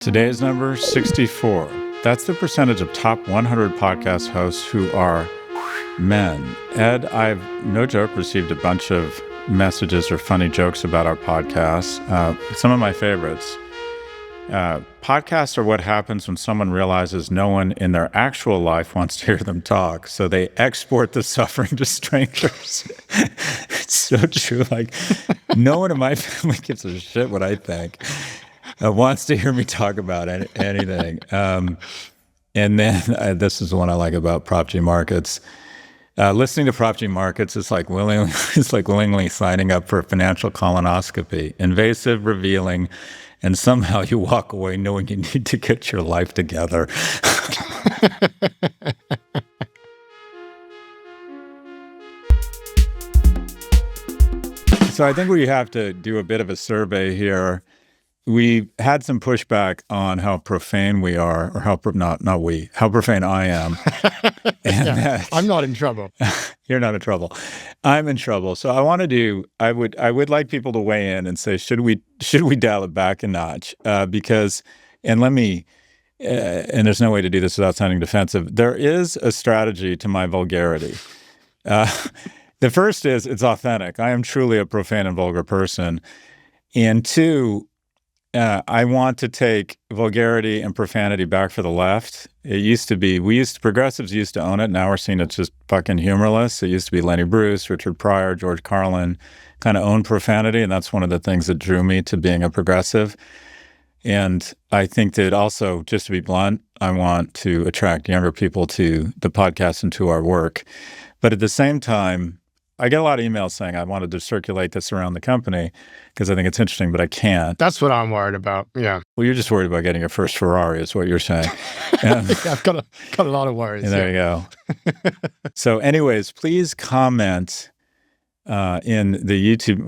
Today's number 64. That's the percentage of top 100 podcast hosts who are men. Ed, I've, no joke, received a bunch of messages or funny jokes about our podcast. Some of my favorites. Podcasts are what happens when someone realizes no one in their actual life wants to hear them talk, so they export the suffering to strangers. It's so true. Like, no one in my family gives a shit what I think. Wants to hear me talk about anything. And then this is the one I like about Prof G Markets. Listening to Prof G Markets is like willingly signing up for a financial colonoscopy, invasive, revealing, and somehow you walk away knowing you need to get your life together. So I think we have to do a bit of a survey here. We had some pushback on how profane we are, or how profane I am. And I'm not in trouble. You're not in trouble. I'm in trouble. So I would like people to weigh in and say, should we dial it back a notch? Because, and there's no way to do this without sounding defensive. There is a strategy to my vulgarity. The first is it's authentic. I am truly a profane and vulgar person. And two, I want to take vulgarity and profanity back for the left. It used to be, progressives used to own it. Now we're seeing it's just fucking humorless. It used to be Lenny Bruce, Richard Pryor, George Carlin kind of owned profanity. And that's one of the things that drew me to being a progressive. And I think that also, just to be blunt, I want to attract younger people to the podcast and to our work. But at the same time, I get a lot of emails saying I wanted to circulate this around the company because I think it's interesting, but I can't. That's what I'm worried about. Yeah. Well, you're just worried about getting your first Ferrari, is what you're saying. I've got a lot of worries. There you go. So, anyways, please comment in the YouTube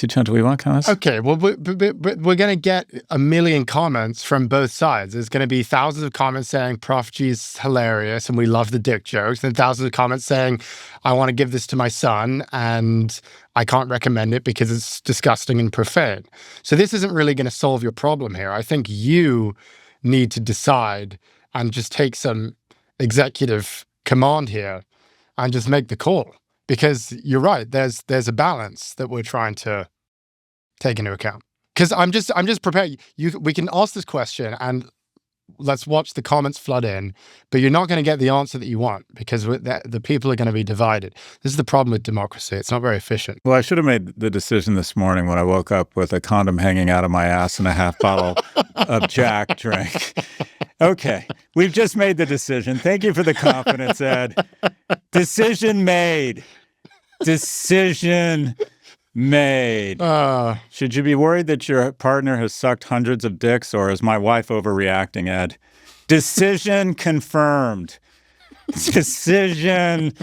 channel. Do we want comments? Okay. Well, we're going to get a million comments from both sides. There's going to be thousands of comments saying Prof G's hilarious and we love the dick jokes, and thousands of comments saying I want to give this to my son and I can't recommend it because it's disgusting and profane. So this isn't really going to solve your problem here. I think you need to decide and just take some executive command here and just make the call. Because you're right, there's a balance that we're trying to take into account. Because I'm just prepared. We can ask this question and let's watch the comments flood in, but you're not going to get the answer that you want because the people are going to be divided. This is the problem with democracy. It's not very efficient. Well, I should have made the decision this morning when I woke up with a condom hanging out of my ass and a half bottle of Jack drink. Okay, we've just made the decision. Thank you for the confidence, Ed. Decision made. Decision made. Should you be worried that your partner has sucked hundreds of dicks, or is my wife overreacting, Ed? Decision confirmed. Decision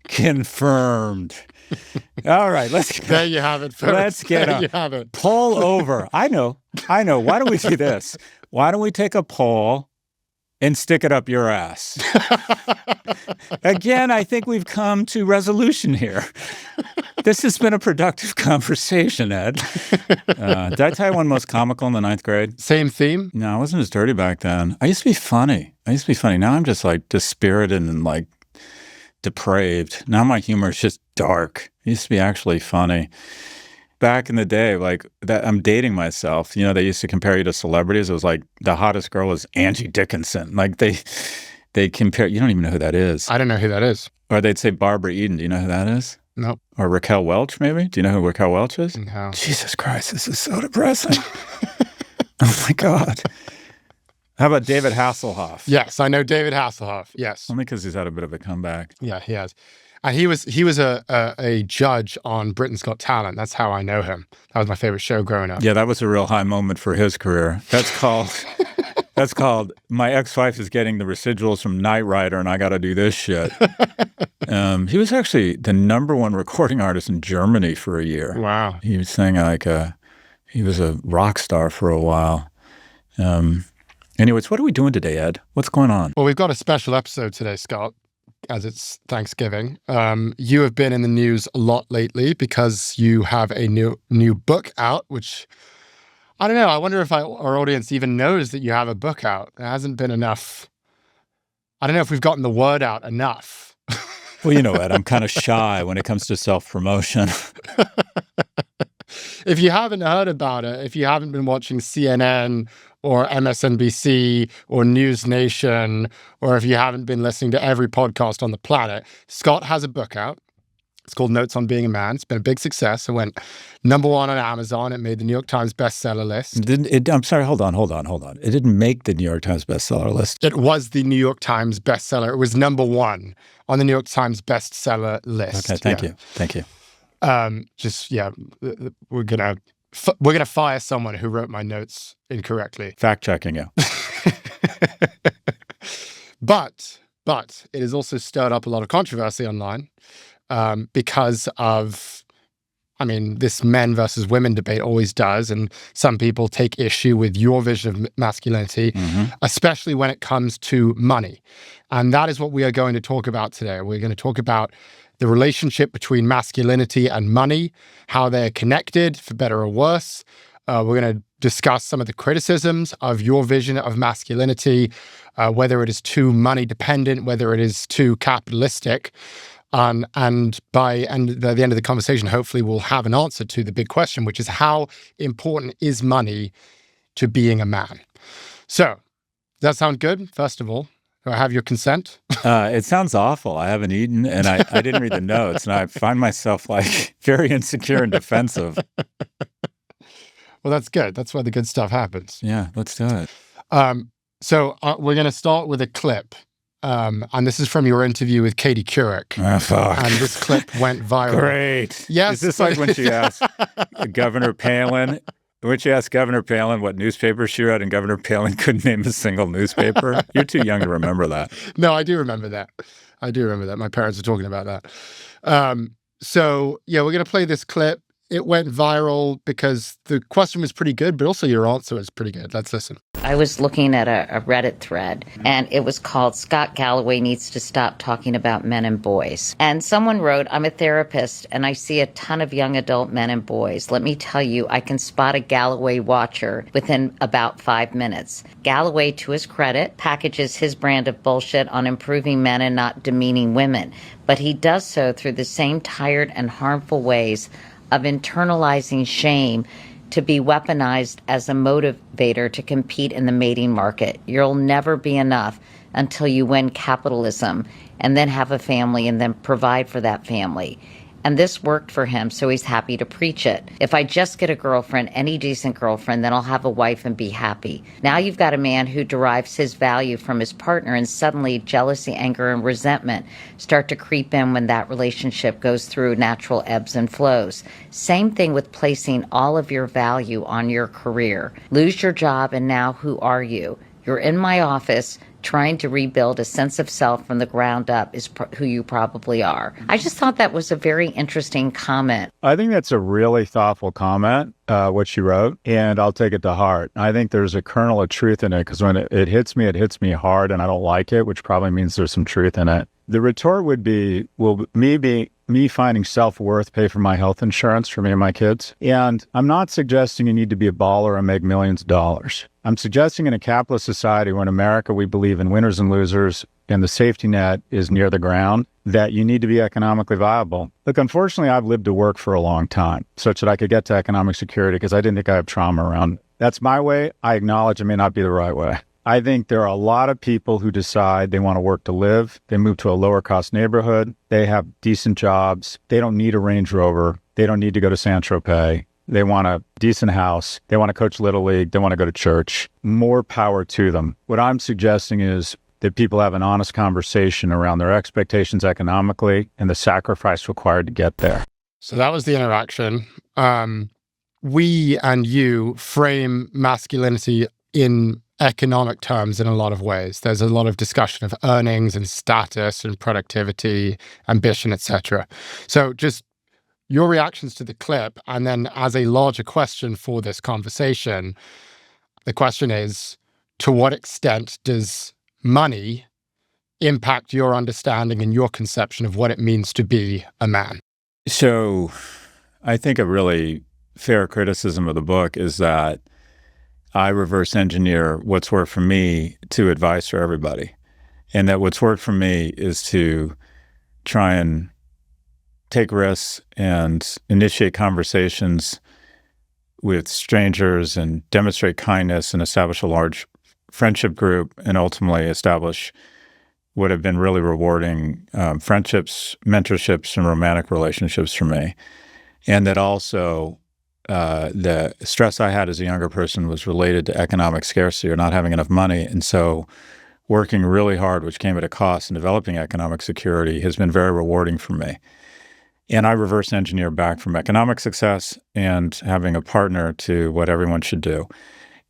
confirmed. All right, let's get There you have it, folks. Let's get there on. you have it. Poll over. I know. Why don't we do this? Why don't we take a poll and stick it up your ass? Again, I think we've come to resolution here. This has been a productive conversation, Ed. Did I tell you one most comical in the 9th grade? Same theme? No, I wasn't as dirty back then. I used to be funny. Now I'm just like dispirited and like depraved. Now my humor is just dark. It used to be actually funny. Back in the day, like that, I'm dating myself. You know, they used to compare you to celebrities. It was like the hottest girl was Angie Dickinson. Like they compare. You don't even know who that is. I don't know who that is. Or they'd say Barbara Eden. Do you know who that is? Nope. Or Raquel Welch, maybe? Do you know who Raquel Welch is? No. Jesus Christ, this is so depressing. Oh my God. How about David Hasselhoff? Yes, I know David Hasselhoff. Yes. Only because he's had a bit of a comeback. Yeah, he has. And he was a judge on Britain's Got Talent. That's how I know him. That was my favorite show growing up. Yeah, that was a real high moment for his career. That's called My Ex-Wife is Getting the Residuals from Knight Rider and I got to do this shit. He was actually the #1 recording artist in Germany for a year. Wow. He was saying he was a rock star for a while. Anyways, what are we doing today, Ed? What's going on? Well, we've got a special episode today, Scott, as it's Thanksgiving. You have been in the news a lot lately because you have a new book out, which I don't know. I wonder if our audience even knows that you have a book out. There hasn't been enough. I don't know if we've gotten the word out enough. Well, Ed, I'm kind of shy when it comes to self-promotion. If you haven't heard about it, if you haven't been watching CNN or MSNBC or News Nation, or if you haven't been listening to every podcast on the planet, Scott has a book out. It's called Notes on Being a Man. It's been a big success. It went #1 on Amazon. It made the New York Times bestseller list. I'm sorry, hold on. It didn't make the New York Times bestseller list. It was the New York Times bestseller. It was #1 on the New York Times bestseller list. Okay, thank you. We're gonna fire someone who wrote my notes incorrectly. Fact checking you. But it has also stirred up a lot of controversy online because of, this men versus women debate always does, and some people take issue with your vision of masculinity, especially when it comes to money. And that is what we are going to talk about today. We're going to talk about the relationship between masculinity and money, how they're connected, for better or worse. We're going to discuss some of the criticisms of your vision of masculinity, whether it is too money dependent, whether it is too capitalistic. And by the end of the conversation, hopefully we'll have an answer to the big question, which is how important is money to being a man? So, does that sound good, first of all? Do I have your consent? It sounds awful. I haven't eaten, and I didn't read the notes, and I find myself very insecure and defensive. Well, that's good. That's where the good stuff happens. Yeah, let's do it. So we're going to start with a clip. And this is from your interview with Katie Couric. Oh, fuck. And this clip went viral. Great. Yes. Is this like when she asked Governor Palin? When she asked Governor Palin what newspaper she read, and Governor Palin couldn't name a single newspaper? You're too young to remember that. No, I do remember that. My parents were talking about that. So, we're going to play this clip. It went viral because the question was pretty good, but also your answer was pretty good. Let's listen. I was looking at a Reddit thread, and it was called Scott Galloway Needs to Stop Talking About Men and Boys. And someone wrote, I'm a therapist, and I see a ton of young adult men and boys. Let me tell you, I can spot a Galloway watcher within about 5 minutes. Galloway, to his credit, packages his brand of bullshit on improving men and not demeaning women. But he does so through the same tired and harmful ways of internalizing shame to be weaponized as a motivator to compete in the mating market. You'll never be enough until you win capitalism and then have a family and then provide for that family. And this worked for him, so he's happy to preach it. If I just get a girlfriend, any decent girlfriend, then I'll have a wife and be happy. Now you've got a man who derives his value from his partner, and suddenly jealousy, anger, and resentment start to creep in when that relationship goes through natural ebbs and flows. Same thing with placing all of your value on your career. Lose your job, and now who are you? You're in my office trying to rebuild a sense of self from the ground up is who you probably are. I just thought that was a very interesting comment. I think that's a really thoughtful comment, what she wrote, and I'll take it to heart. I think there's a kernel of truth in it, because when it hits me hard, and I don't like it, which probably means there's some truth in it. The retort would be, will me finding self-worth pay for my health insurance for me and my kids? And I'm not suggesting you need to be a baller and make millions of dollars. I'm suggesting in a capitalist society where in America we believe in winners and losers and the safety net is near the ground, that you need to be economically viable. Look, unfortunately, I've lived to work for a long time such that I could get to economic security because I didn't think I have trauma around it. That's my way. I acknowledge it may not be the right way. I think there are a lot of people who decide they want to work to live. They move to a lower cost neighborhood. They have decent jobs. They don't need a Range Rover. They don't need to go to Saint-Tropez. They want a decent house. They want to coach Little League. They want to go to church. More power to them. What I'm suggesting is that people have an honest conversation around their expectations economically and the sacrifice required to get there. So that was the interaction. We and you frame masculinity in economic terms in a lot of ways. There's a lot of discussion of earnings and status and productivity, ambition, etc. So just your reactions to the clip, and then as a larger question for this conversation, the question is, to what extent does money impact your understanding and your conception of what it means to be a man? So I think a really fair criticism of the book is that I reverse engineer what's worked for me to advice for everybody. And that what's worked for me is to try and take risks and initiate conversations with strangers and demonstrate kindness and establish a large friendship group and ultimately establish what have been really rewarding friendships, mentorships, and romantic relationships for me. And that also the stress I had as a younger person was related to economic scarcity or not having enough money. And so working really hard, which came at a cost, in developing economic security has been very rewarding for me. And I reverse engineer back from economic success and having a partner to what everyone should do.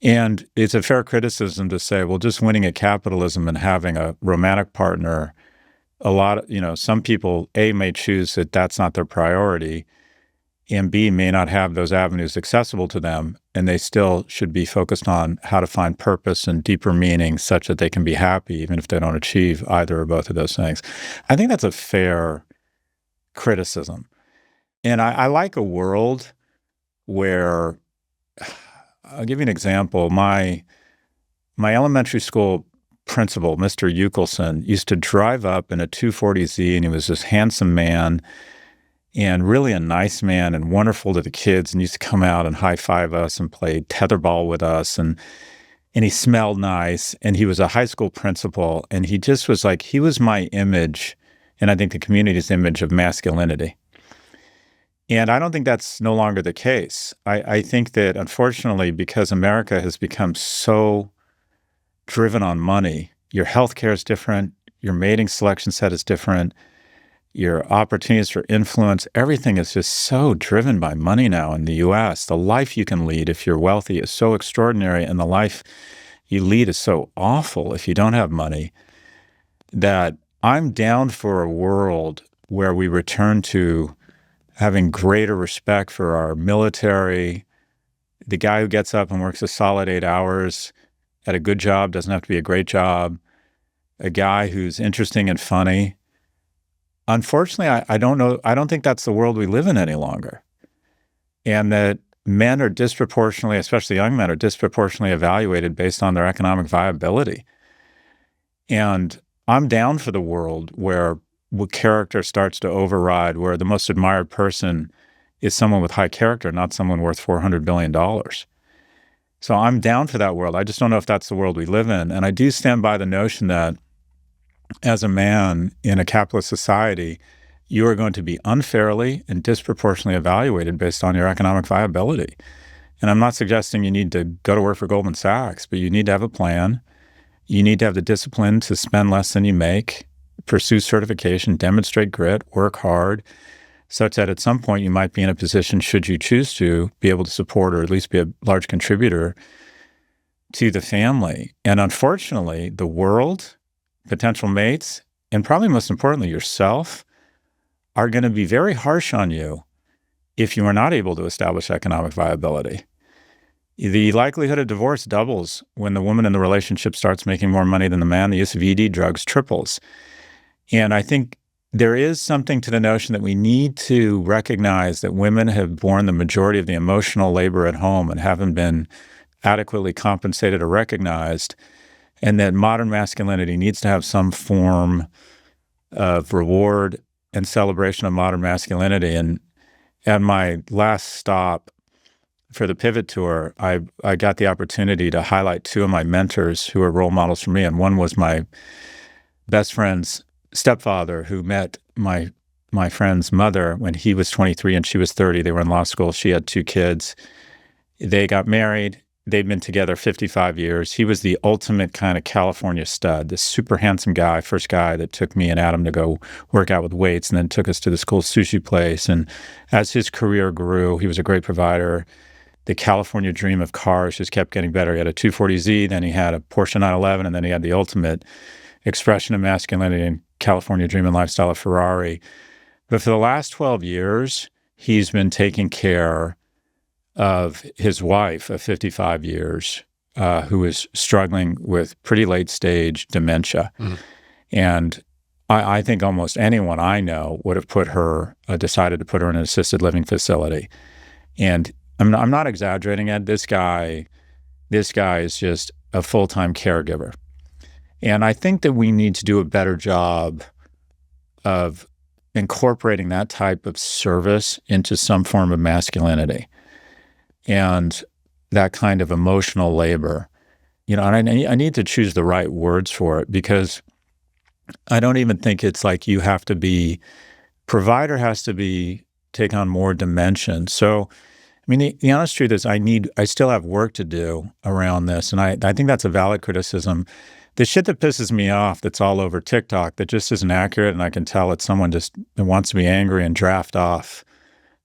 And it's a fair criticism to say, well, just winning at capitalism and having a romantic partner, some people, A, may choose that that's not their priority, and B, may not have those avenues accessible to them, and they still should be focused on how to find purpose and deeper meaning such that they can be happy even if they don't achieve either or both of those things. I think that's a fair criticism. And I like a world where, I'll give you an example. My elementary school principal, Mr. Eukelson, used to drive up in a 240Z, and he was this handsome man and really a nice man and wonderful to the kids, and used to come out and high-five us and play tetherball with us, and he smelled nice, and he was a high school principal, and he just was like, he was my image, and I think the community's image of masculinity. And I don't think that's no longer the case. I think that, unfortunately, because America has become so driven on money, your healthcare is different, your mating selection set is different, your opportunities for influence, everything is just so driven by money now in the U.S. The life you can lead if you're wealthy is so extraordinary, and the life you lead is so awful if you don't have money, that I'm down for a world where we return to having greater respect for our military. The guy who gets up and works a solid 8 hours at a good job doesn't have to be a great job. A guy who's interesting and funny. Unfortunately, I don't think that's the world we live in any longer. And that men are disproportionately, especially young men, are disproportionately evaluated based on their economic viability. And I'm down for the world where character starts to override, where the most admired person is someone with high character, not someone worth $400 billion. So I'm down for that world. I just don't know if that's the world we live in. And I do stand by the notion that as a man in a capitalist society, you are going to be unfairly and disproportionately evaluated based on your economic viability. And I'm not suggesting you need to go to work for Goldman Sachs, but you need to have a plan. You need to have the discipline to spend less than you make, pursue certification, demonstrate grit, work hard, such that at some point you might be in a position, should you choose to, be able to support or at least be a large contributor to the family. And unfortunately, the world, potential mates, and probably most importantly, yourself, are going to be very harsh on you if you are not able to establish economic viability. The likelihood of divorce doubles when the woman in the relationship starts making more money than the man. The use of ED drugs triples. And I think there is something to the notion that we need to recognize that women have borne the majority of the emotional labor at home and haven't been adequately compensated or recognized, and that modern masculinity needs to have some form of reward and celebration of modern masculinity. And at my last stop for the Pivot Tour, I got the opportunity to highlight two of my mentors who are role models for me. And one was my best friend's stepfather, who met my friend's mother when he was 23 and she was 30. They were in law school. She had 2 kids. They got married. They'd been together 55 years. He was the ultimate kind of California stud, this super handsome guy, first guy that took me and Adam to go work out with weights, and then took us to this cool sushi place. And as his career grew, he was a great provider. The California dream of cars just kept getting better. He had a 240Z, then he had a Porsche 911, and then he had the ultimate expression of masculinity and California dream and lifestyle of Ferrari. But for the last 12 years, he's been taking care of his wife of 55 years, who is struggling with pretty late stage dementia. Mm. And I think almost anyone I know would have put her, decided to put her in an assisted living facility. And I'm not exaggerating, Ed. This guy this guy is just a full-time caregiver. And I think that we need to do a better job of incorporating that type of service into some form of masculinity and that kind of emotional labor. And I need to choose the right words for it, because I don't even think it's like you have to be, provider has to take on more dimension. So, I mean, the honest truth is I still have work to do around this. And I think that's a valid criticism. The shit that pisses me off that's all over TikTok that just isn't accurate, and I can tell it's someone just wants to be angry and draft off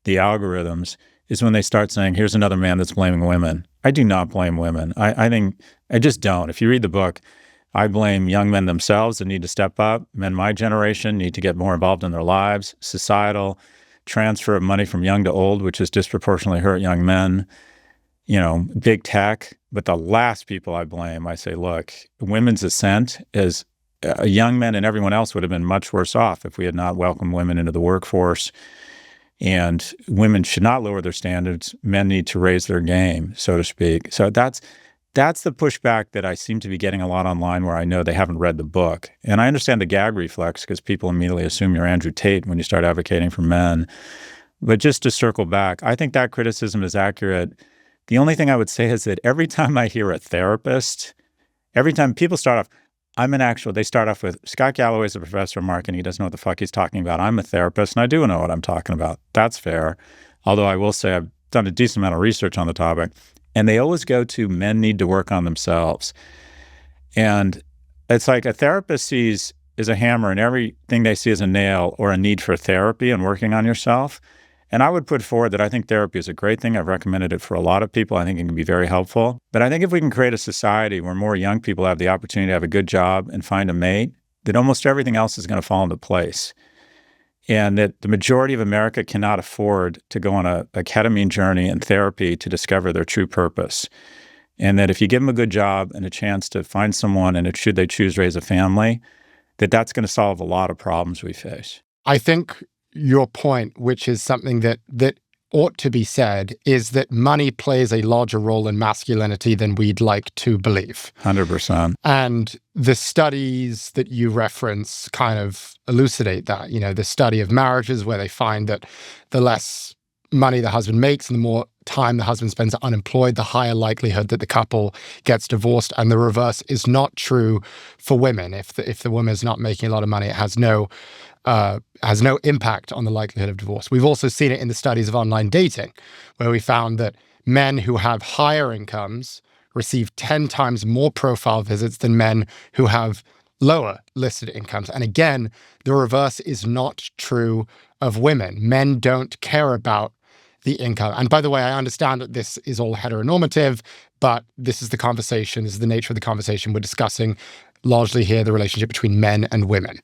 the algorithms, is when they start saying, here's another man that's blaming women. I do not blame women. I think I just don't. If you read the book, I blame young men themselves that need to step up. Men my generation need to get more involved in their lives. Societal transfer of money from young to old, which has disproportionately hurt young men. Big tech. But the last people I blame, I say, look, women's ascent is young men and everyone else would have been much worse off if we had not welcomed women into the workforce. And women should not lower their standards. Men need to raise their game, so to speak. So that's the pushback that I seem to be getting a lot online, where I know they haven't read the book. And I understand the gag reflex, because people immediately assume you're Andrew Tate when you start advocating for men. But just to circle back, I think that criticism is accurate. The only thing I would say is that every time I hear a therapist, every time people start off, they start off with, Scott Galloway is a professor of marketing. He doesn't know what the fuck he's talking about. I'm a therapist, and I do know what I'm talking about. That's fair. Although I will say I've done a decent amount of research on the topic. And they always go to, men need to work on themselves. And it's like a therapist sees is a hammer, and everything they see is a nail or a need for therapy and working on yourself. And I would put forward that I think therapy is a great thing. I've recommended it for a lot of people. I think it can be very helpful. But I think if we can create a society where more young people have the opportunity to have a good job and find a mate, that almost everything else is going to fall into place. And that the majority of America cannot afford to go on a ketamine journey and therapy to discover their true purpose. And that if you give them a good job and a chance to find someone, and should they choose to raise a family, that's going to solve a lot of problems we face. I think your point, which is something that ought to be said, is that money plays a larger role in masculinity than we'd like to believe. 100%. And the studies that you reference kind of elucidate that. The study of marriages, where they find that the less money the husband makes and the more time the husband spends unemployed, the higher likelihood that the couple gets divorced. And the reverse is not true for women. If the woman is not making a lot of money, it has no impact on the likelihood of divorce. We've also seen it in the studies of online dating, where we found that men who have higher incomes receive 10 times more profile visits than men who have lower listed incomes. And again, the reverse is not true of women. Men don't care about the income. And by the way, I understand that this is all heteronormative, but this is the conversation, this is the nature of the conversation. We're discussing largely here the relationship between men and women.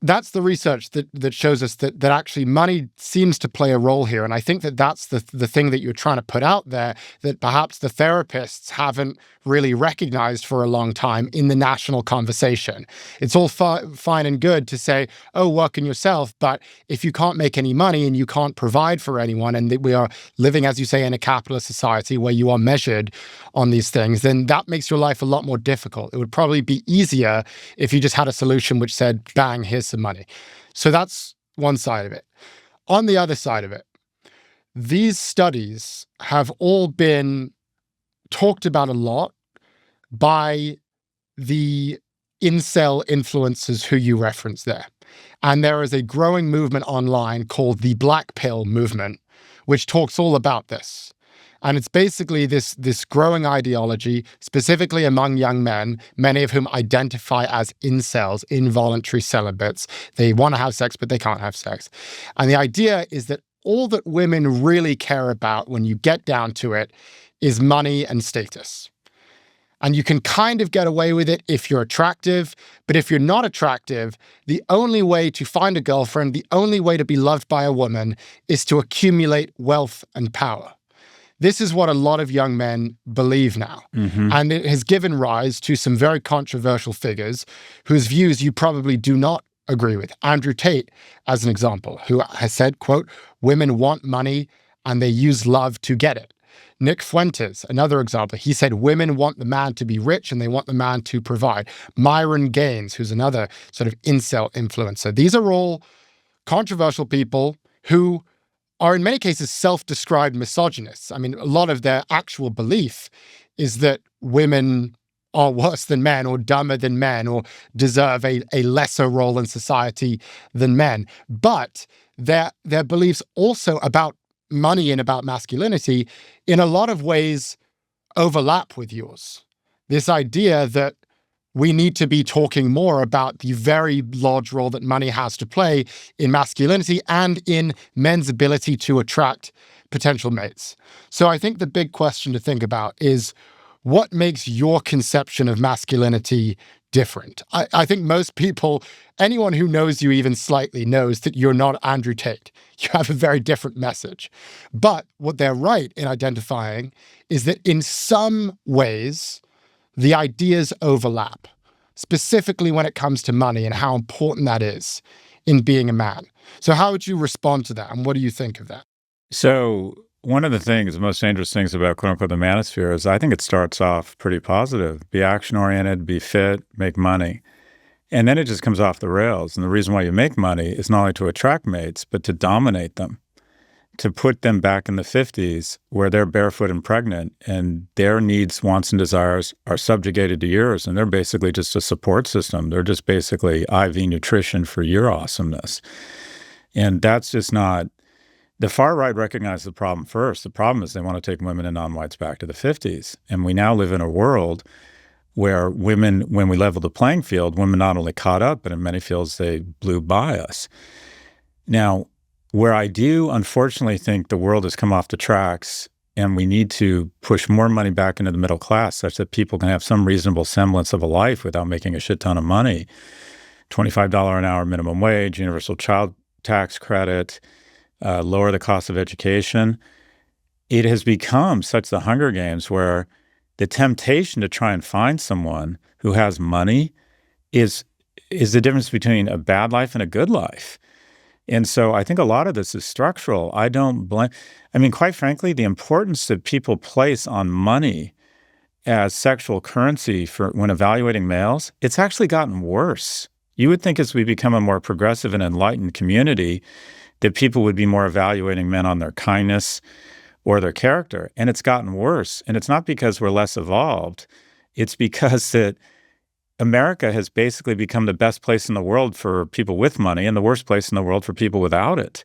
That's the research that shows us that actually money seems to play a role here. And I think that's the thing that you're trying to put out there, that perhaps the therapists haven't really recognized for a long time in the national conversation. It's all fine and good to say, oh, work on yourself. But if you can't make any money and you can't provide for anyone, and that we are living, as you say, in a capitalist society where you are measured on these things, then that makes your life a lot more difficult. It would probably be easier if you just had a solution which said, bang, here's some money. So that's one side of it. On the other side of it, these studies have all been talked about a lot by the incel influencers who you reference there. And there is a growing movement online called the Black Pill movement, which talks all about this. And it's basically this growing ideology, specifically among young men, many of whom identify as incels, involuntary celibates. They want to have sex, but they can't have sex. And the idea is that all that women really care about when you get down to it is money and status. And you can kind of get away with it if you're attractive, but if you're not attractive, the only way to find a girlfriend, the only way to be loved by a woman is to accumulate wealth and power. This is what a lot of young men believe now. Mm-hmm. And it has given rise to some very controversial figures whose views you probably do not agree with. Andrew Tate, as an example, who has said, quote, women want money and they use love to get it. Nick Fuentes, another example, he said women want the man to be rich and they want the man to provide. Myron Gaines, who's another sort of incel influencer. These are all controversial people who are in many cases self-described misogynists. I mean, a lot of their actual belief is that women are worse than men or dumber than men or deserve a lesser role in society than men. But their beliefs also about money and about masculinity in a lot of ways overlap with yours. This idea that we need to be talking more about the very large role that money has to play in masculinity and in men's ability to attract potential mates. So I think the big question to think about is, what makes your conception of masculinity different? I think most people, anyone who knows you even slightly, knows that you're not Andrew Tate. You have a very different message. But what they're right in identifying is that in some ways, the ideas overlap, specifically when it comes to money and how important that is in being a man. So how would you respond to that? And what do you think of that? So one of the most dangerous things about quote unquote the manosphere is I think it starts off pretty positive. Be action oriented, be fit, make money. And then it just comes off the rails. And the reason why you make money is not only to attract mates, but to dominate them, to put them back in the 50s where they're barefoot and pregnant and their needs, wants, and desires are subjugated to yours. And they're basically just a support system. They're just basically IV nutrition for your awesomeness. And that's just not, the far right recognized the problem first. The problem is they want to take women and non-whites back to the 50s. And we now live in a world where women, when we leveled the playing field, women not only caught up, but in many fields they blew by us. Now, where I do unfortunately think the world has come off the tracks and we need to push more money back into the middle class such that people can have some reasonable semblance of a life without making a shit ton of money. $25 an hour minimum wage, universal child tax credit, lower the cost of education. It has become such the Hunger Games where the temptation to try and find someone who has money is the difference between a bad life and a good life. And so I think a lot of this is structural. I don't blame, I mean, quite frankly, the importance that people place on money as sexual currency for when evaluating males, it's actually gotten worse. You would think as we become a more progressive and enlightened community that people would be more evaluating men on their kindness or their character. And it's gotten worse. And it's not because we're less evolved. It's because that America has basically become the best place in the world for people with money and the worst place in the world for people without it.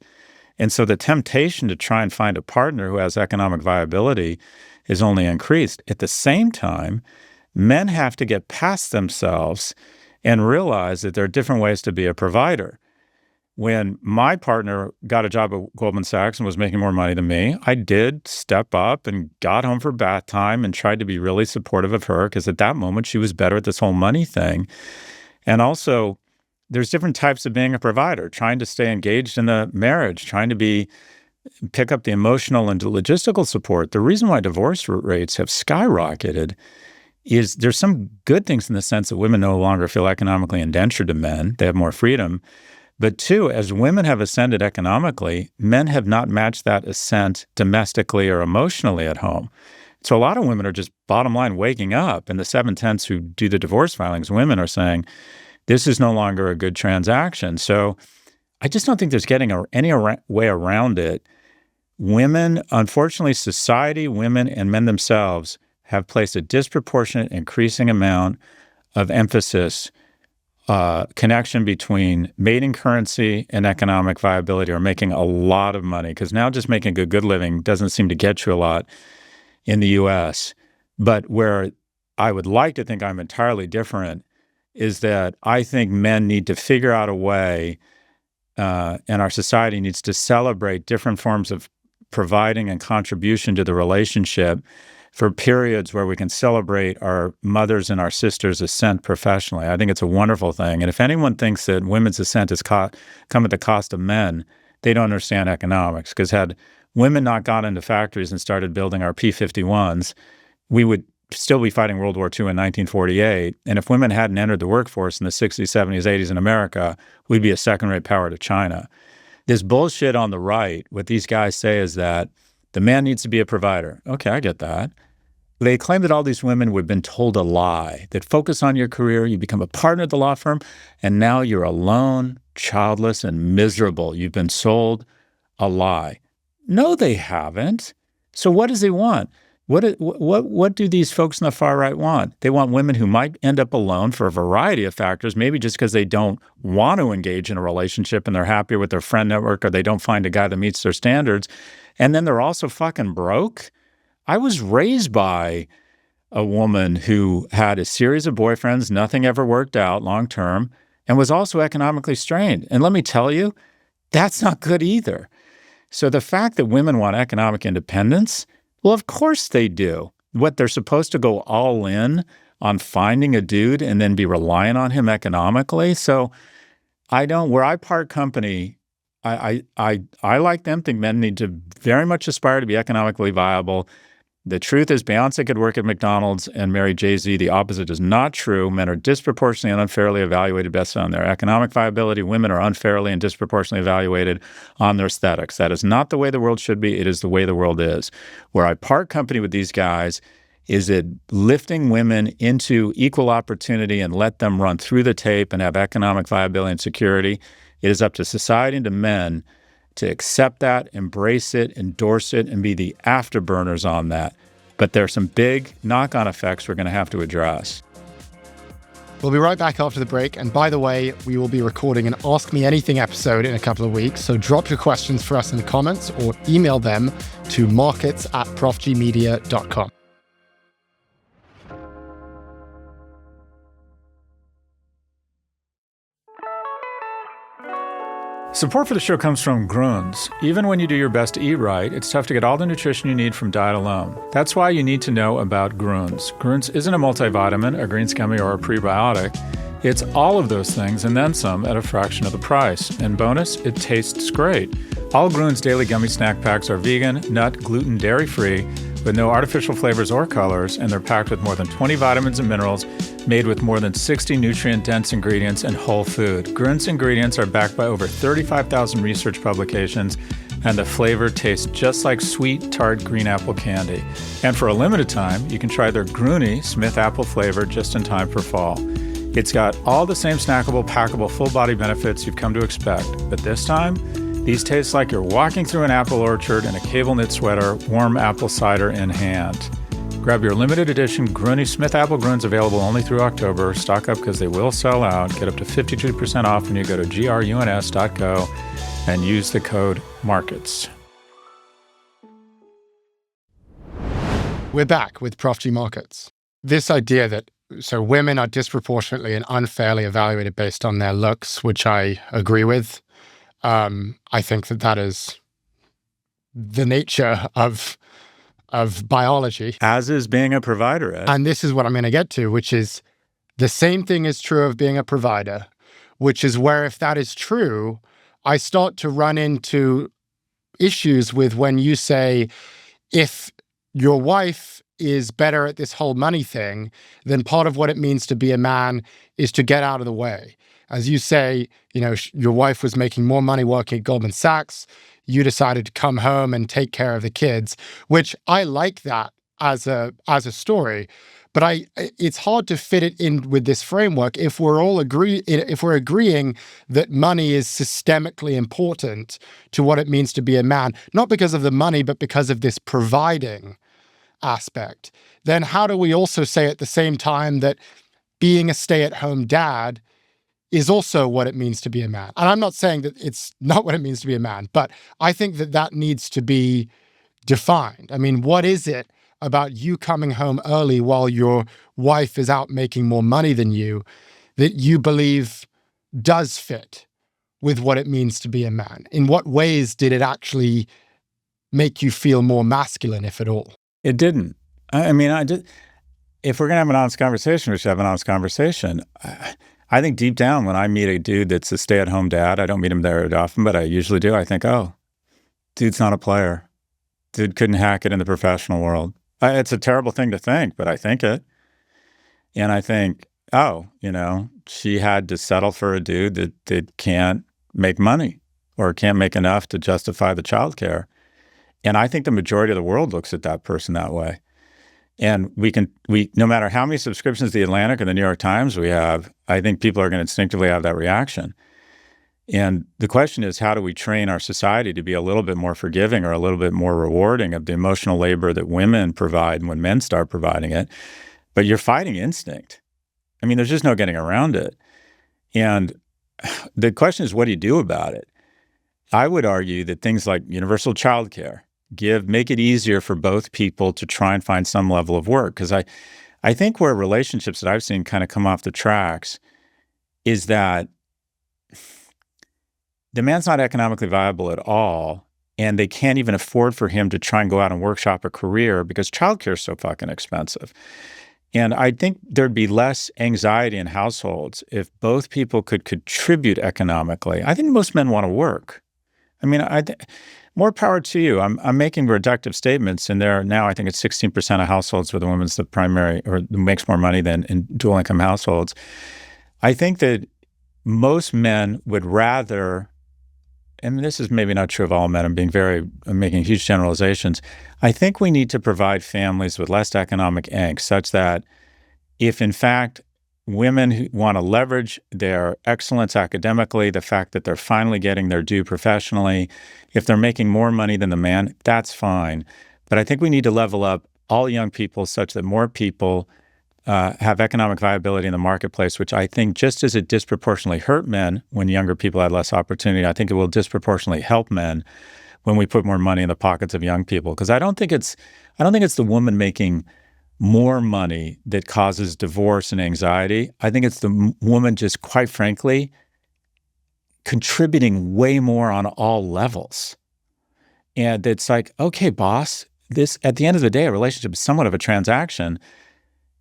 And so the temptation to try and find a partner who has economic viability is only increased. At the same time, men have to get past themselves and realize that there are different ways to be a provider. When my partner got a job at Goldman Sachs and was making more money than me, I did step up and got home for bath time and tried to be really supportive of her because at that moment she was better at this whole money thing. And also, there's different types of being a provider, trying to stay engaged in the marriage, trying to pick up the emotional and logistical support. The reason why divorce rates have skyrocketed is there's some good things in the sense that women no longer feel economically indentured to men. They have more freedom. But two, as women have ascended economically, men have not matched that ascent domestically or emotionally at home. So a lot of women are just bottom line waking up, and the 7/10 who do the divorce filings, women are saying, this is no longer a good transaction. So I just don't think there's getting any way around it. Women, unfortunately, society, women, and men themselves have placed a disproportionate, increasing amount of emphasis connection between mating currency and economic viability, or making a lot of money. Because now just making a good living doesn't seem to get you a lot in the U.S. But where I would like to think I'm entirely different is that I think men need to figure out a way, and our society needs to celebrate different forms of providing and contribution to the relationship for periods where we can celebrate our mothers and our sisters' ascent professionally. I think it's a wonderful thing. And if anyone thinks that women's ascent has come at the cost of men, they don't understand economics. Because had women not gone into factories and started building our P-51s, we would still be fighting World War II in 1948. And if women hadn't entered the workforce in the 60s, 70s, 80s in America, we'd be a second-rate power to China. This bullshit on the right, what these guys say is that The man needs to be a provider. Okay, I get that. They claim that all these women would have been told a lie, that focus on your career, you become a partner at the law firm, and now you're alone, childless, and miserable. You've been sold a lie. No, they haven't. So what does he want? What do these folks in the far right want? They want women who might end up alone for a variety of factors, maybe just because they don't want to engage in a relationship and they're happier with their friend network, or they don't find a guy that meets their standards. And then they're also fucking broke. I was raised by a woman who had a series of boyfriends, nothing ever worked out long term, and was also economically strained. And let me tell you, that's not good either. So the fact that women want economic independence, well, of course they do. What, they're supposed to go all in on finding a dude and then be reliant on him economically? So where I part company, I like them, think men need to very much aspire to be economically viable. The truth is Beyonce could work at McDonald's and marry Jay-Z. The opposite is not true. Men are disproportionately and unfairly evaluated based on their economic viability. Women are unfairly and disproportionately evaluated on their aesthetics. That is not the way the world should be. It is the way the world is. Where I part company with these guys is it lifting women into equal opportunity and let them run through the tape and have economic viability and security. It is up to society and to men to accept that, embrace it, endorse it, and be the afterburners on that. But there are some big knock-on effects we're going to have to address. We'll be right back after the break. And by the way, we will be recording an Ask Me Anything episode in a couple of weeks. So drop your questions for us in the comments or email them to markets@profgmedia.com. Support for the show comes from Grüns. Even when you do your best to eat right, it's tough to get all the nutrition you need from diet alone. That's why you need to know about Grüns. Grüns isn't a multivitamin, a greens gummy, or a prebiotic. It's all of those things and then some at a fraction of the price. And bonus, it tastes great. All Grüns daily gummy snack packs are vegan, nut, gluten, dairy-free, with no artificial flavors or colors, and they're packed with more than 20 vitamins and minerals, made with more than 60 nutrient-dense ingredients and whole food. Grüns ingredients are backed by over 35,000 research publications, and the flavor tastes just like sweet, tart green apple candy. And for a limited time, you can try their Grüny Smith apple flavor just in time for fall. It's got all the same snackable, packable, full-body benefits you've come to expect, but this time, these taste like you're walking through an apple orchard in a cable knit sweater, warm apple cider in hand. Grab your limited edition Grüny Smith Apple Grüns, available only through October. Stock up because they will sell out. Get up to 52% off when you go to gruns.co and use the code MARKETS. We're back with Prof G Markets. This idea that women are disproportionately and unfairly evaluated based on their looks, which I agree with. I think that is the nature of biology. As is being a provider, Ed. And this is what I'm going to get to, which is the same thing is true of being a provider, which is where, if that is true, I start to run into issues with when you say, if your wife is better at this whole money thing, then part of what it means to be a man is to get out of the way. As you say, your wife was making more money working at Goldman Sachs. You decided to come home and take care of the kids, which I like that as a story. But it's hard to fit it in with this framework if we're agreeing that money is systemically important to what it means to be a man, not because of the money, but because of this providing aspect. Then how do we also say at the same time that being a stay-at-home dad is also what it means to be a man? And I'm not saying that it's not what it means to be a man, but I think that needs to be defined. I mean, what is it about you coming home early while your wife is out making more money than you that you believe does fit with what it means to be a man? In what ways did it actually make you feel more masculine, if at all? It didn't. I mean, if we're going to have an honest conversation, we should have an honest conversation. I think deep down, when I meet a dude that's a stay-at-home dad, I don't meet him very often, but I usually do. I think, oh, dude's not a player. Dude couldn't hack it in the professional world. It's a terrible thing to think, but I think it. And I think, oh, she had to settle for a dude that can't make money or can't make enough to justify the childcare. And I think the majority of the world looks at that person that way. And no matter how many subscriptions to the Atlantic or the New York Times we have, I think people are going to instinctively have that reaction. And the question is, how do we train our society to be a little bit more forgiving or a little bit more rewarding of the emotional labor that women provide when men start providing it? But you're fighting instinct. I mean, there's just no getting around it. And the question is, what do you do about it? I would argue that things like universal childcare make it easier for both people to try and find some level of work. Because I think where relationships that I've seen kind of come off the tracks is that the man's not economically viable at all, and they can't even afford for him to try and go out and workshop a career because childcare is so fucking expensive. And I think there'd be less anxiety in households if both people could contribute economically. I think most men want to work. I mean, more power to you. I'm making reductive statements, and there are now, I think it's 16% of households where the woman's the primary or makes more money than in dual income households. I think that most men would rather, and this is maybe not true of all men, I'm making huge generalizations. I think we need to provide families with less economic angst, such that if in fact women who want to leverage their excellence academically, the fact that they're finally getting their due professionally, if they're making more money than the man, that's fine. But I think we need to level up all young people such that more people have economic viability in the marketplace, which I think just as it disproportionately hurt men when younger people had less opportunity, I think it will disproportionately help men when we put more money in the pockets of young people. Because I don't think it's the woman making more money that causes divorce and anxiety. I think it's the woman just, quite frankly, contributing way more on all levels. And it's like, okay, boss, this, at the end of the day, a relationship is somewhat of a transaction.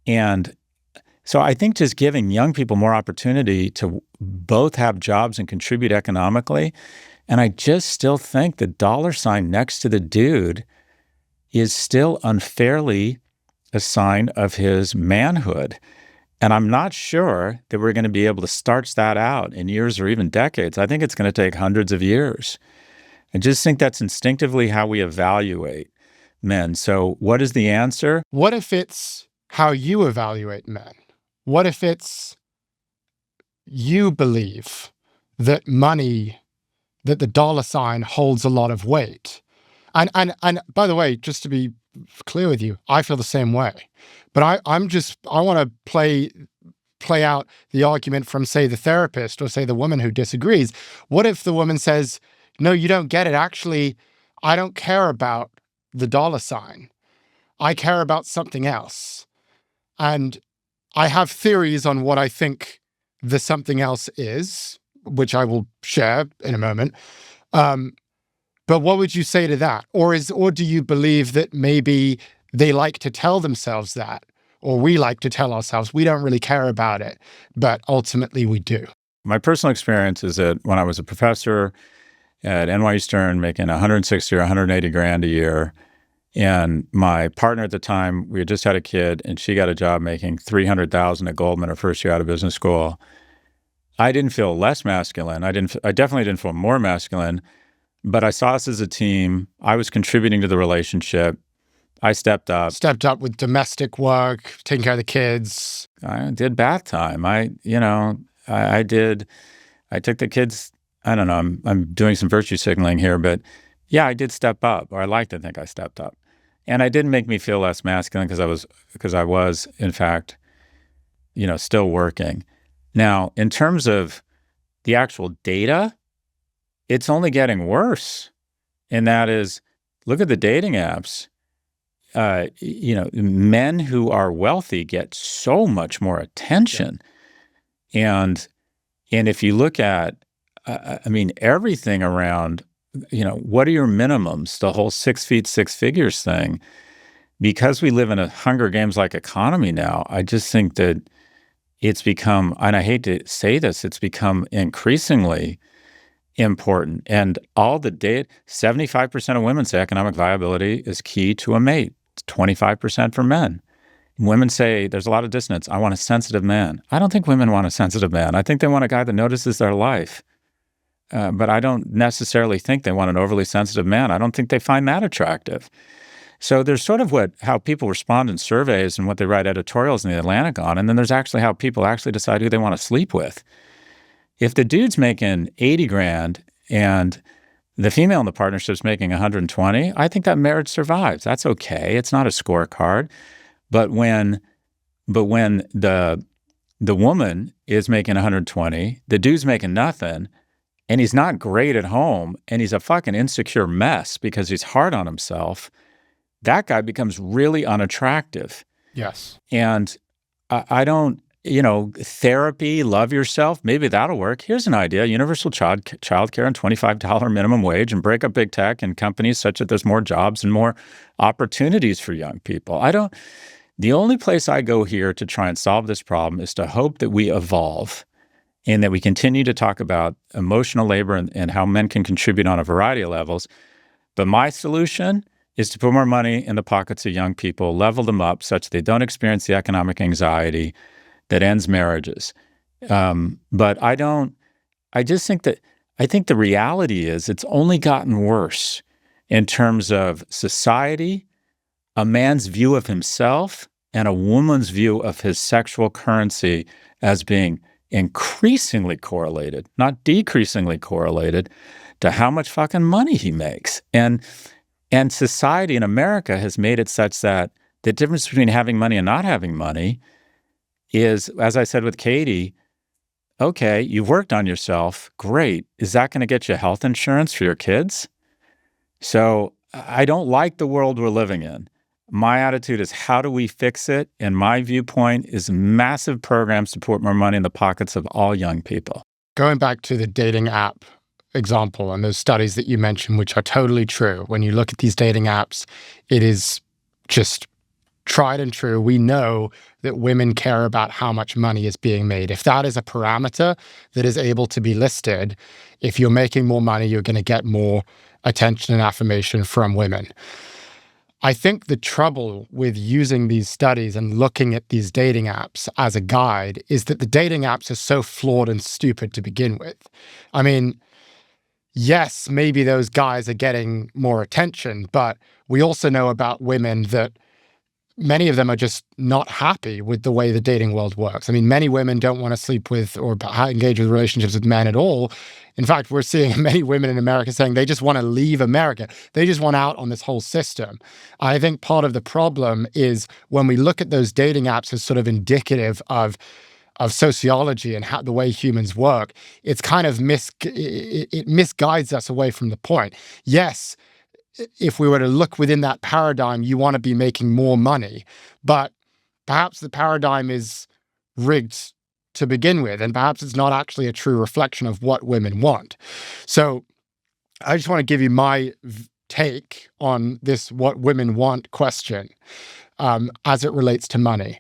And so I think just giving young people more opportunity to both have jobs and contribute economically. And I just still think the dollar sign next to the dude is still unfairly a sign of his manhood. And I'm not sure that we're going to be able to starch that out in years or even decades. I think it's going to take hundreds of years. I just think that's instinctively how we evaluate men. So what is the answer? What if it's how you evaluate men? What if it's you believe that that the dollar sign holds a lot of weight? And by the way, just to be clear with you, I feel the same way. But I want to play out the argument from, say, the therapist or, say, the woman who disagrees. What if the woman says, no, you don't get it. Actually, I don't care about the dollar sign. I care about something else. And I have theories on what I think the something else is, which I will share in a moment. But what would you say to that? Or do you believe that maybe they like to tell themselves that, or we like to tell ourselves we don't really care about it, but ultimately we do? My personal experience is that when I was a professor at NYU Stern making 160 or 180 grand a year, and my partner at the time, we had just had a kid, and she got a job making $300,000 at Goldman her first year out of business school. I didn't feel less masculine. I definitely didn't feel more masculine, but I saw us as a team. I was contributing to the relationship. I stepped up. Stepped up with domestic work, taking care of the kids. I did bath time. I took the kids. I don't know. I'm doing some virtue signaling here, but yeah, I did step up, or I like to think I stepped up. And it didn't make me feel less masculine because I was, in fact, still working. Now, in terms of the actual data, it's only getting worse. And that is, look at the dating apps. Men who are wealthy get so much more attention. Yeah. And if you look at, everything around, what are your minimums? The whole 6 feet, 6 figures thing. Because we live in a Hunger Games-like economy now, I just think that it's become, and I hate to say this, it's become increasingly important. And all the data, 75% of women say economic viability is key to a mate. It's 25% for men. Women say there's a lot of dissonance. I want a sensitive man. I don't think women want a sensitive man. I think they want a guy that notices their life. but I don't necessarily think they want an overly sensitive man. I don't think they find that attractive. So there's sort of how people respond in surveys and what they write editorials in the Atlantic on, and then there's actually how people actually decide who they want to sleep with. If the dude's making 80 grand and the female in the partnership's making 120, I think that marriage survives. That's okay. It's not a scorecard. But when the woman is making 120, the dude's making nothing, and he's not great at home, and he's a fucking insecure mess because he's hard on himself, that guy becomes really unattractive. Yes. And I don't, therapy, love yourself, maybe that'll work. Here's an idea: universal child care and $25 minimum wage, and break up big tech and companies such that there's more jobs and more opportunities for young people. The only place I go here to try and solve this problem is to hope that we evolve and that we continue to talk about emotional labor and how men can contribute on a variety of levels. But my solution is to put more money in the pockets of young people, level them up such they don't experience the economic anxiety that ends marriages. But I think the reality is it's only gotten worse in terms of society, a man's view of himself, and a woman's view of his sexual currency as being increasingly correlated, not decreasingly correlated, to how much fucking money he makes. And society in America has made it such that the difference between having money and not having money is, as I said with Katie, okay, you've worked on yourself. Great. Is that going to get you health insurance for your kids? So I don't like the world we're living in. My attitude is, how do we fix it? And my viewpoint is massive programs to put more money in the pockets of all young people. Going back to the dating app example and those studies that you mentioned, which are totally true. When you look at these dating apps, it is just tried and true. We know that women care about how much money is being made. If that is a parameter that is able to be listed, if you're making more money, you're going to get more attention and affirmation from women. I think the trouble with using these studies and looking at these dating apps as a guide is that the dating apps are so flawed and stupid to begin with. I mean, yes, maybe those guys are getting more attention, but we also know about women that many of them are just not happy with the way the dating world works. I mean, many women don't want to sleep with or engage with relationships with men at all. In fact, we're seeing many women in America saying they just want to leave America. They just want out on this whole system. I think part of the problem is when we look at those dating apps as sort of indicative of sociology and how the way humans work, it's kind of it misguides us away from the point. Yes, if we were to look within that paradigm, you want to be making more money, but perhaps the paradigm is rigged to begin with, and perhaps it's not actually a true reflection of what women want. So I just want to give you my take on this what women want question as it relates to money.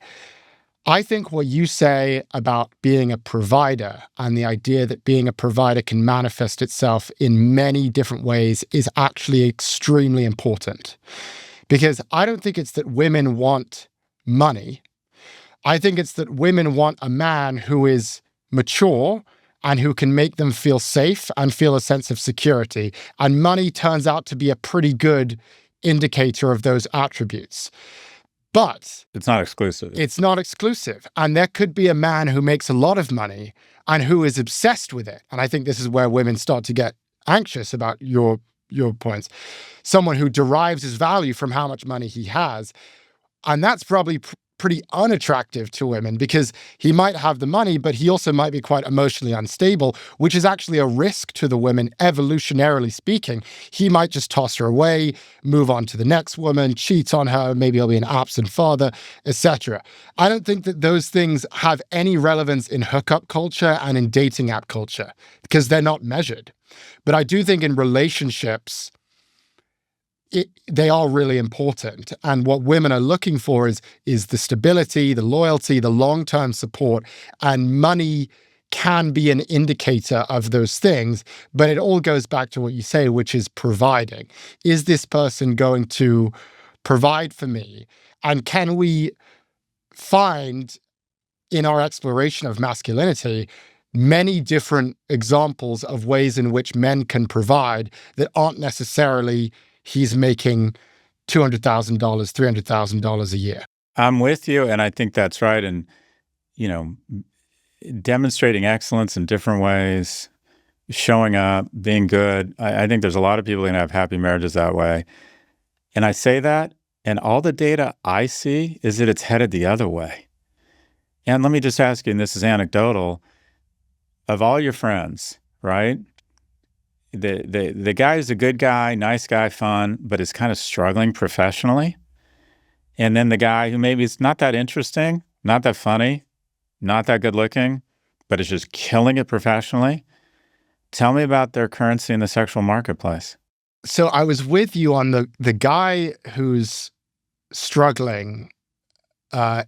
I think what you say about being a provider and the idea that being a provider can manifest itself in many different ways is actually extremely important. Because I don't think it's that women want money. I think it's that women want a man who is mature and who can make them feel safe and feel a sense of security. And money turns out to be a pretty good indicator of those attributes. But it's not exclusive. It's not exclusive. And there could be a man who makes a lot of money and who is obsessed with it. And I think this is where women start to get anxious about your points. Someone who derives his value from how much money he has. And that's probably pretty unattractive to women because he might have the money, but he also might be quite emotionally unstable, which is actually a risk to the women, evolutionarily speaking. He might just toss her away, move on to the next woman, cheat on her, maybe he'll be an absent father, etc. I don't think that those things have any relevance in hookup culture and in dating app culture because they're not measured. But I do think in relationships, they are really important. And what women are looking for is the stability, the loyalty, the long-term support, and money can be an indicator of those things. But it all goes back to what you say, which is providing. Is this person going to provide for me? And can we find in our exploration of masculinity many different examples of ways in which men can provide that aren't necessarily he's making $200,000, $300,000 a year. I'm with you, and I think that's right. And, you know, demonstrating excellence in different ways, showing up, being good. I think there's a lot of people going to have happy marriages that way. And I say that, and all the data I see is that it's headed the other way. And let me just ask you, and this is anecdotal, of all your friends, right? The guy who's a good guy, nice guy, fun, but is kind of struggling professionally. And then the guy who maybe is not that interesting, not that funny, not that good looking, but is just killing it professionally. Tell me about their currency in the sexual marketplace. So I was with you on the guy who's struggling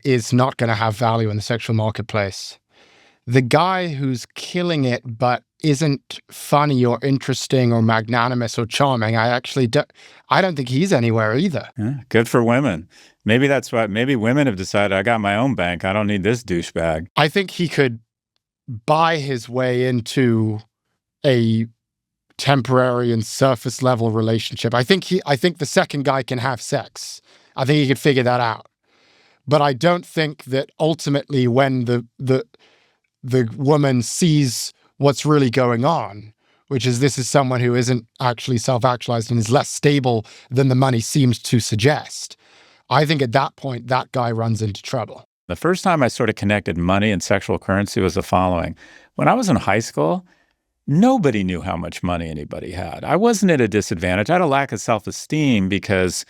is not going to have value in the sexual marketplace. The guy who's killing it but isn't funny or interesting or magnanimous or charming, I don't think he's anywhere either. Yeah, good for women. Maybe that's what, maybe women have decided, I got my own bank. I don't need this douchebag. I think he could buy his way into a temporary and surface level relationship. I think the second guy can have sex. I think he could figure that out. But I don't think that ultimately when the woman sees what's really going on, which is this is someone who isn't actually self-actualized and is less stable than the money seems to suggest, I think at that point, that guy runs into trouble. The first time I sort of connected money and sexual currency was the following. When I was in high school, nobody knew how much money anybody had. I wasn't at a disadvantage. I had a lack of self-esteem because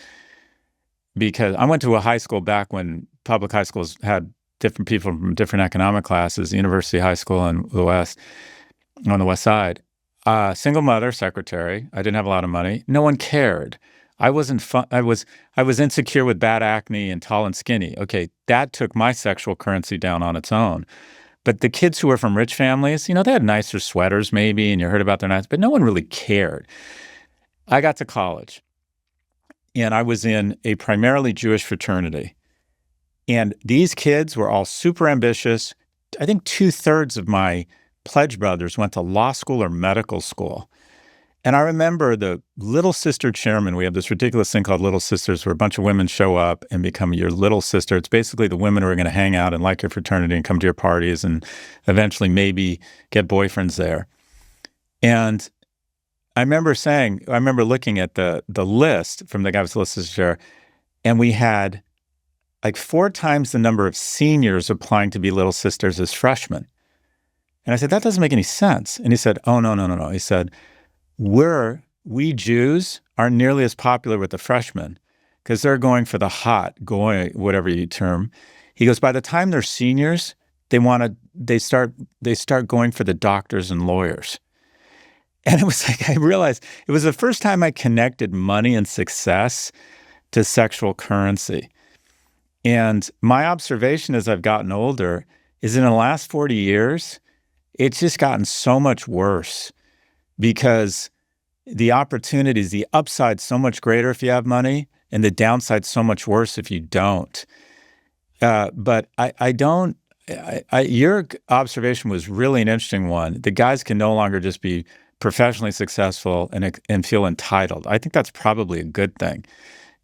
I went to a high school back when public high schools had different people from different economic classes, University High School in the West, on the West Side. Single mother, secretary. I didn't have a lot of money. No one cared. I wasn't fun. I was insecure with bad acne and tall and skinny. Okay, that took my sexual currency down on its own. But the kids who were from rich families, they had nicer sweaters maybe, and you heard about their nice, but no one really cared. I got to college, and I was in a primarily Jewish fraternity. And these kids were all super ambitious. I think 2/3 of my pledge brothers went to law school or medical school. And I remember the Little Sister chairman. We have this ridiculous thing called Little Sisters where a bunch of women show up and become your little sister. It's basically the women who are going to hang out and like your fraternity and come to your parties and eventually maybe get boyfriends there. And I remember looking at the list from the guy with the Little Sister chair, and we had like 4 times the number of seniors applying to be Little Sisters as freshmen. And I said, that doesn't make any sense. And he said, oh, no. He said, we Jews aren't nearly as popular with the freshmen because they're going for the whatever you term. He goes, by the time they're seniors, they start going for the doctors and lawyers. And it was like, I realized it was the first time I connected money and success to sexual currency. And my observation as I've gotten older is in the last 40 years, it's just gotten so much worse because the opportunities, the upside's so much greater if you have money and the downside's so much worse if you don't. But your observation was really an interesting one. The guys can no longer just be professionally successful and feel entitled. I think that's probably a good thing.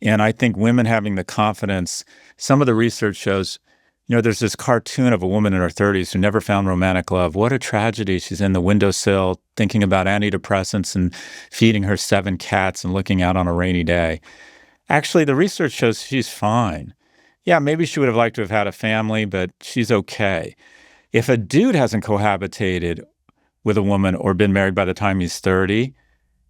And I think women having the confidence, some of the research shows, there's this cartoon of a woman in her 30s who never found romantic love. What a tragedy. She's in the windowsill thinking about antidepressants and feeding her 7 cats and looking out on a rainy day. Actually, the research shows she's fine. Yeah, maybe she would have liked to have had a family, but she's okay. If a dude hasn't cohabitated with a woman or been married by the time he's 30,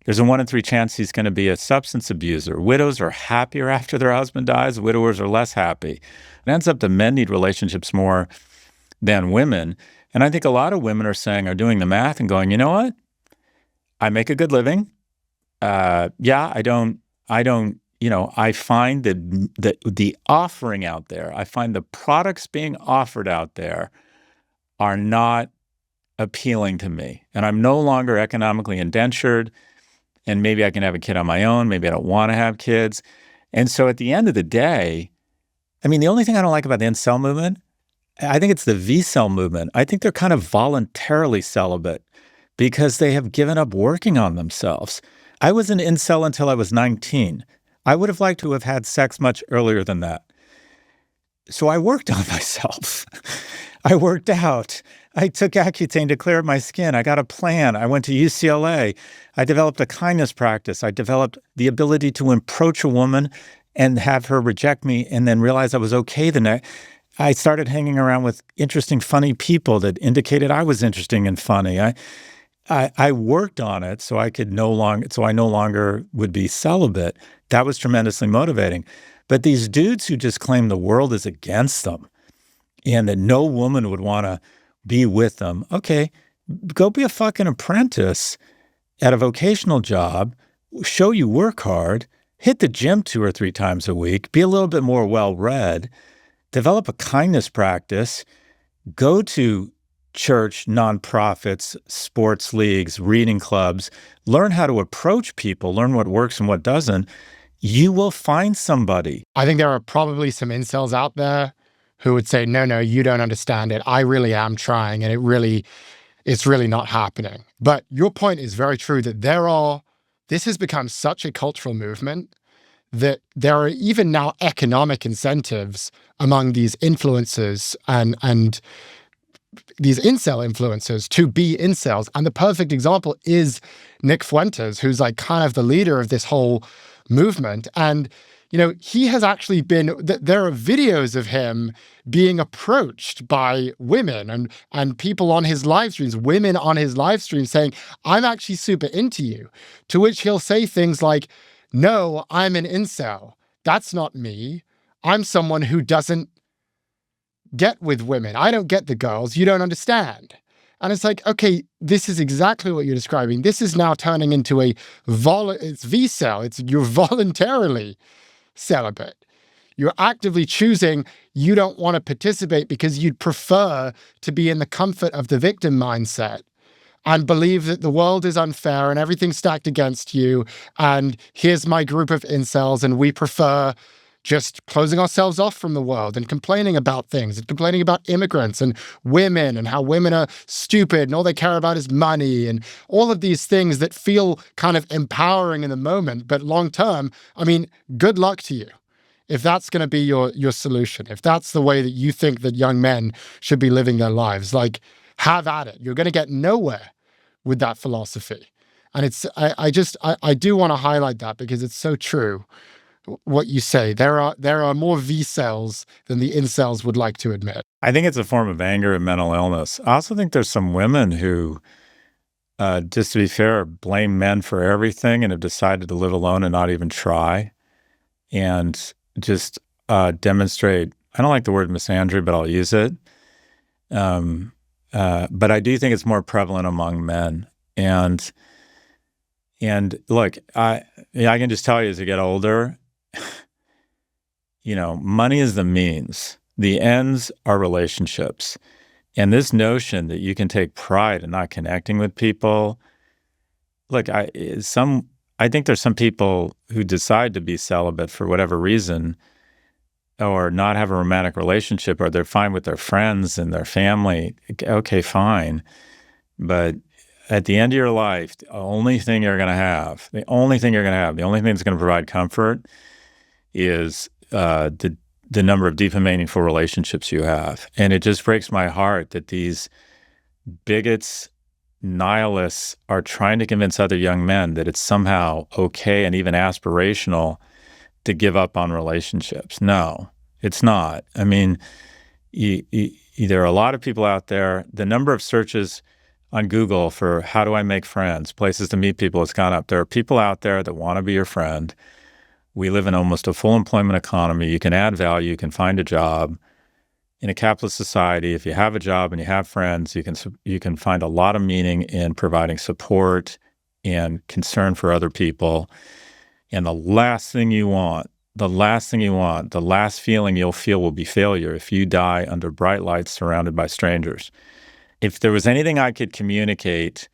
there's a 1 in 3 chance he's going to be a substance abuser. Widows are happier after their husband dies. Widowers are less happy. It ends up that men need relationships more than women. And I think a lot of women are doing the math and going, you know what? I make a good living. I find the offering out there, I find the products being offered out there are not appealing to me. And I'm no longer economically indentured. And maybe I can have a kid on my own. Maybe I don't want to have kids. And so at the end of the day, the only thing I don't like about the incel movement, I think it's the V-cell movement. I think they're kind of voluntarily celibate because they have given up working on themselves. I was an incel until I was 19. I would have liked to have had sex much earlier than that. So I worked on myself. I worked out. I took Accutane to clear up my skin. I got a plan. I went to UCLA. I developed a kindness practice. I developed the ability to approach a woman and have her reject me and then realize I was okay the next. I started hanging around with interesting, funny people that indicated I was interesting and funny. I worked on it so I no longer would be celibate. That was tremendously motivating. But these dudes who just claim the world is against them and that no woman would want to be with them, okay, go be a fucking apprentice at a vocational job, show you work hard, hit the gym 2 or 3 times a week, be a little bit more well-read, develop a kindness practice, go to church, nonprofits, sports leagues, reading clubs, learn how to approach people, learn what works and what doesn't. You will find somebody. I think there are probably some incels out there who would say, no, you don't understand it. I really am trying, and it's really not happening. But your point is very true that this has become such a cultural movement that there are even now economic incentives among these influencers and these incel influencers to be incels. And the perfect example is Nick Fuentes, who's like kind of the leader of this whole movement. And, he has actually there are videos of him being approached by women and people on his live streams, women on his live streams saying, I'm actually super into you. To which he'll say things like, no, I'm an incel. That's not me. I'm someone who doesn't get with women. I don't get the girls. You don't understand. And it's like, okay, this is exactly what you're describing. This is now turning into it's V-cell. You're voluntarily celibate. You're actively choosing you don't want to participate because you'd prefer to be in the comfort of the victim mindset and believe that the world is unfair and everything's stacked against you. And here's my group of incels, and we prefer just closing ourselves off from the world and complaining about things and complaining about immigrants and women and how women are stupid and all they care about is money and all of these things that feel kind of empowering in the moment. But long term, I mean, good luck to you. If that's going to be your solution, if that's the way that you think that young men should be living their lives, like, have at it. You're going to get nowhere with that philosophy. And I do want to highlight that because it's so true what you say. There are more V-cells than the incels would like to admit. I think it's a form of anger and mental illness. I also think there's some women who, just to be fair, blame men for everything and have decided to live alone and not even try and just demonstrate, I don't like the word misandry, but I'll use it. But I do think it's more prevalent among men. And look, I can just tell you as you get older, money is the means. The ends are relationships. And this notion that you can take pride in not connecting with people, look, I think there's some people who decide to be celibate for whatever reason or not have a romantic relationship, or they're fine with their friends and their family. Okay, fine. But at the end of your life, the only thing you're going to have, the only thing that's going to provide comfort is the number of deep and meaningful relationships you have. And it just breaks my heart that these bigots, nihilists are trying to convince other young men that it's somehow okay and even aspirational to give up on relationships. No, it's not. I mean, there are a lot of people out there. The number of searches on Google for how do I make friends, places to meet people has gone up. There are people out there that want to be your friend. We live in almost a full employment economy. You can add value. You can find a job. In a capitalist society, if you have a job and you have friends, you can find a lot of meaning in providing support and concern for other people. And the last feeling you'll feel will be failure if you die under bright lights surrounded by strangers. If there was anything I could communicate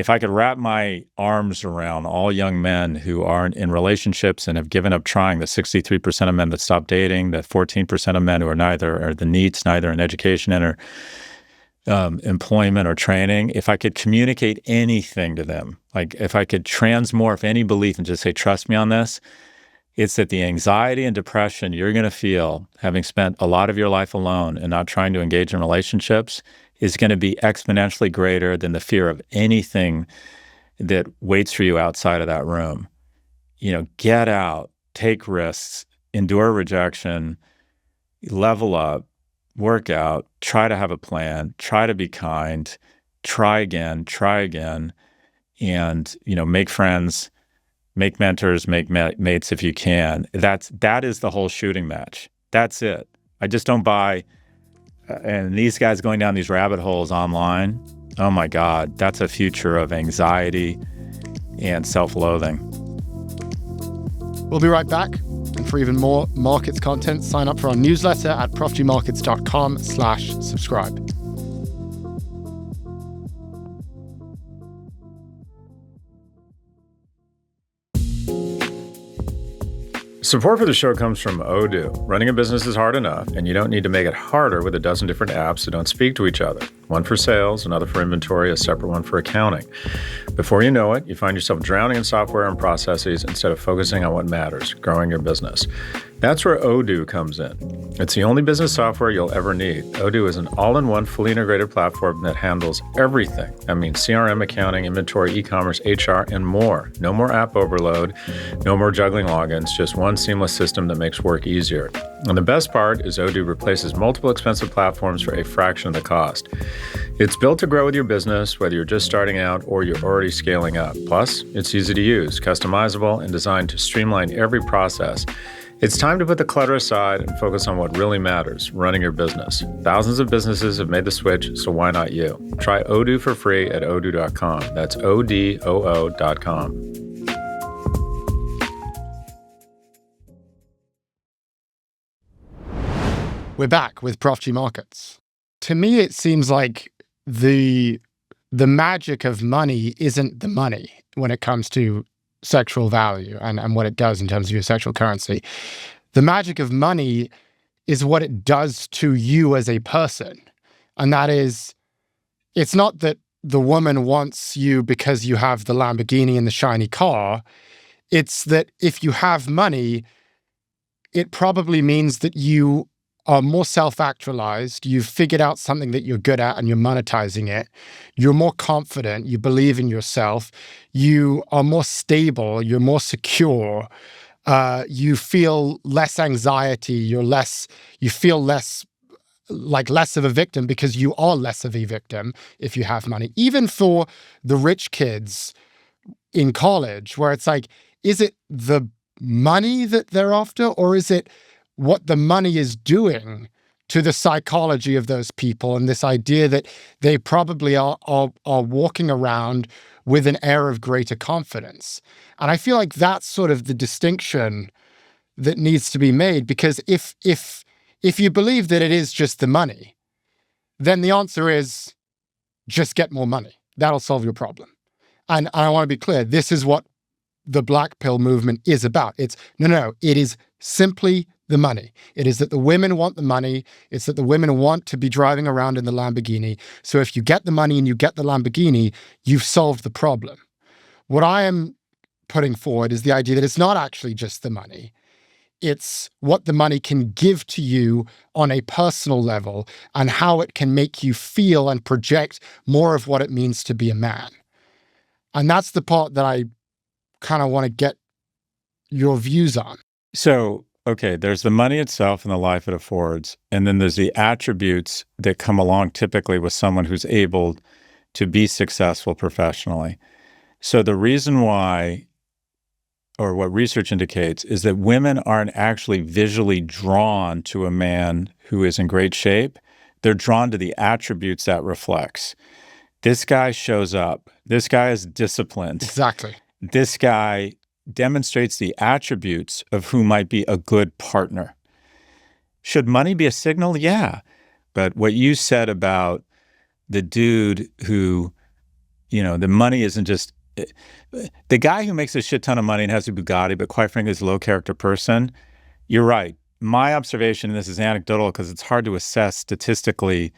if I could wrap my arms around all young men who aren't in relationships and have given up trying, the 63% of men that stop dating, the 14% of men who are neither, or the NEETs, neither in education or employment or training, if I could communicate anything to them, like if I could transmorph any belief and just say, trust me on this, it's that the anxiety and depression you're going to feel having spent a lot of your life alone and not trying to engage in relationships is going to be exponentially greater than the fear of anything that waits for you outside of that room. Get out, take risks, endure rejection, level up, work out, try to have a plan, try to be kind, try again, and, make friends, make mentors, make mates if you can. That is the whole shooting match. That's it. I just don't buy. And these guys going down these rabbit holes online, oh my God, that's a future of anxiety and self-loathing. We'll be right back. And for even more markets content, sign up for our newsletter at profgmarkets.com/subscribe. Support for the show comes from Odoo. Running a business is hard enough, and you don't need to make it harder with a dozen different apps that don't speak to each other. One for sales, another for inventory, a separate one for accounting. Before you know it, you find yourself drowning in software and processes instead of focusing on what matters, growing your business. That's where Odoo comes in. It's the only business software you'll ever need. Odoo is an all-in-one, fully integrated platform that handles everything. That means CRM, accounting, inventory, e-commerce, HR, and more. No more app overload, no more juggling logins, just one seamless system that makes work easier. And the best part is Odoo replaces multiple expensive platforms for a fraction of the cost. It's built to grow with your business, whether you're just starting out or you're already scaling up. Plus, it's easy to use, customizable, and designed to streamline every process. It's time to put the clutter aside and focus on what really matters, running your business. Thousands of businesses have made the switch, so why not you? Try Odoo for free at odoo.com. That's ODOO.com. We're back with Prof G Markets. To me, it seems like the magic of money isn't the money when it comes to sexual value and what it does in terms of your sexual currency. The magic of money is what it does to you as a person. And that is, it's not that the woman wants you because you have the Lamborghini and the shiny car. It's that if you have money, it probably means that you are more self-actualized, you've figured out something that you're good at and you're monetizing it, you're more confident, you believe in yourself, you are more stable, you're more secure, you feel less anxiety, you feel less of a victim because you are less of a victim if you have money. Even for the rich kids in college, where it's like, is it the money that they're after, or is it what the money is doing to the psychology of those people, and this idea that they probably are walking around with an air of greater confidence? And I feel like that's sort of the distinction that needs to be made, because if you believe that it is just the money, then the answer is just get more money. That'll solve your problem. And I want to be clear, this is what the black pill movement is about. It's no, it is simply the money. It is that the women want the money. It's that the women want to be driving around in the Lamborghini. So if you get the money and you get the Lamborghini, you've solved the problem. What I am putting forward is the idea that it's not actually just the money. It's what the money can give to you on a personal level and how it can make you feel and project more of what it means to be a man. And that's the part that I kind of want to get your views on. So, okay, there's the money itself and the life it affords, and then there's the attributes that come along typically with someone who's able to be successful professionally. So the reason why, or what research indicates, is that women aren't actually visually drawn to a man who is in great shape. They're drawn to the attributes that reflects. This guy shows up. This guy is disciplined. Exactly. This guy demonstrates the attributes of who might be a good partner. Should money be a signal? Yeah. But what you said about the dude who the money isn't just the guy who makes a shit ton of money and has a Bugatti, but quite frankly is a low character person. You're right. My observation, and this is anecdotal because it's hard to assess statistically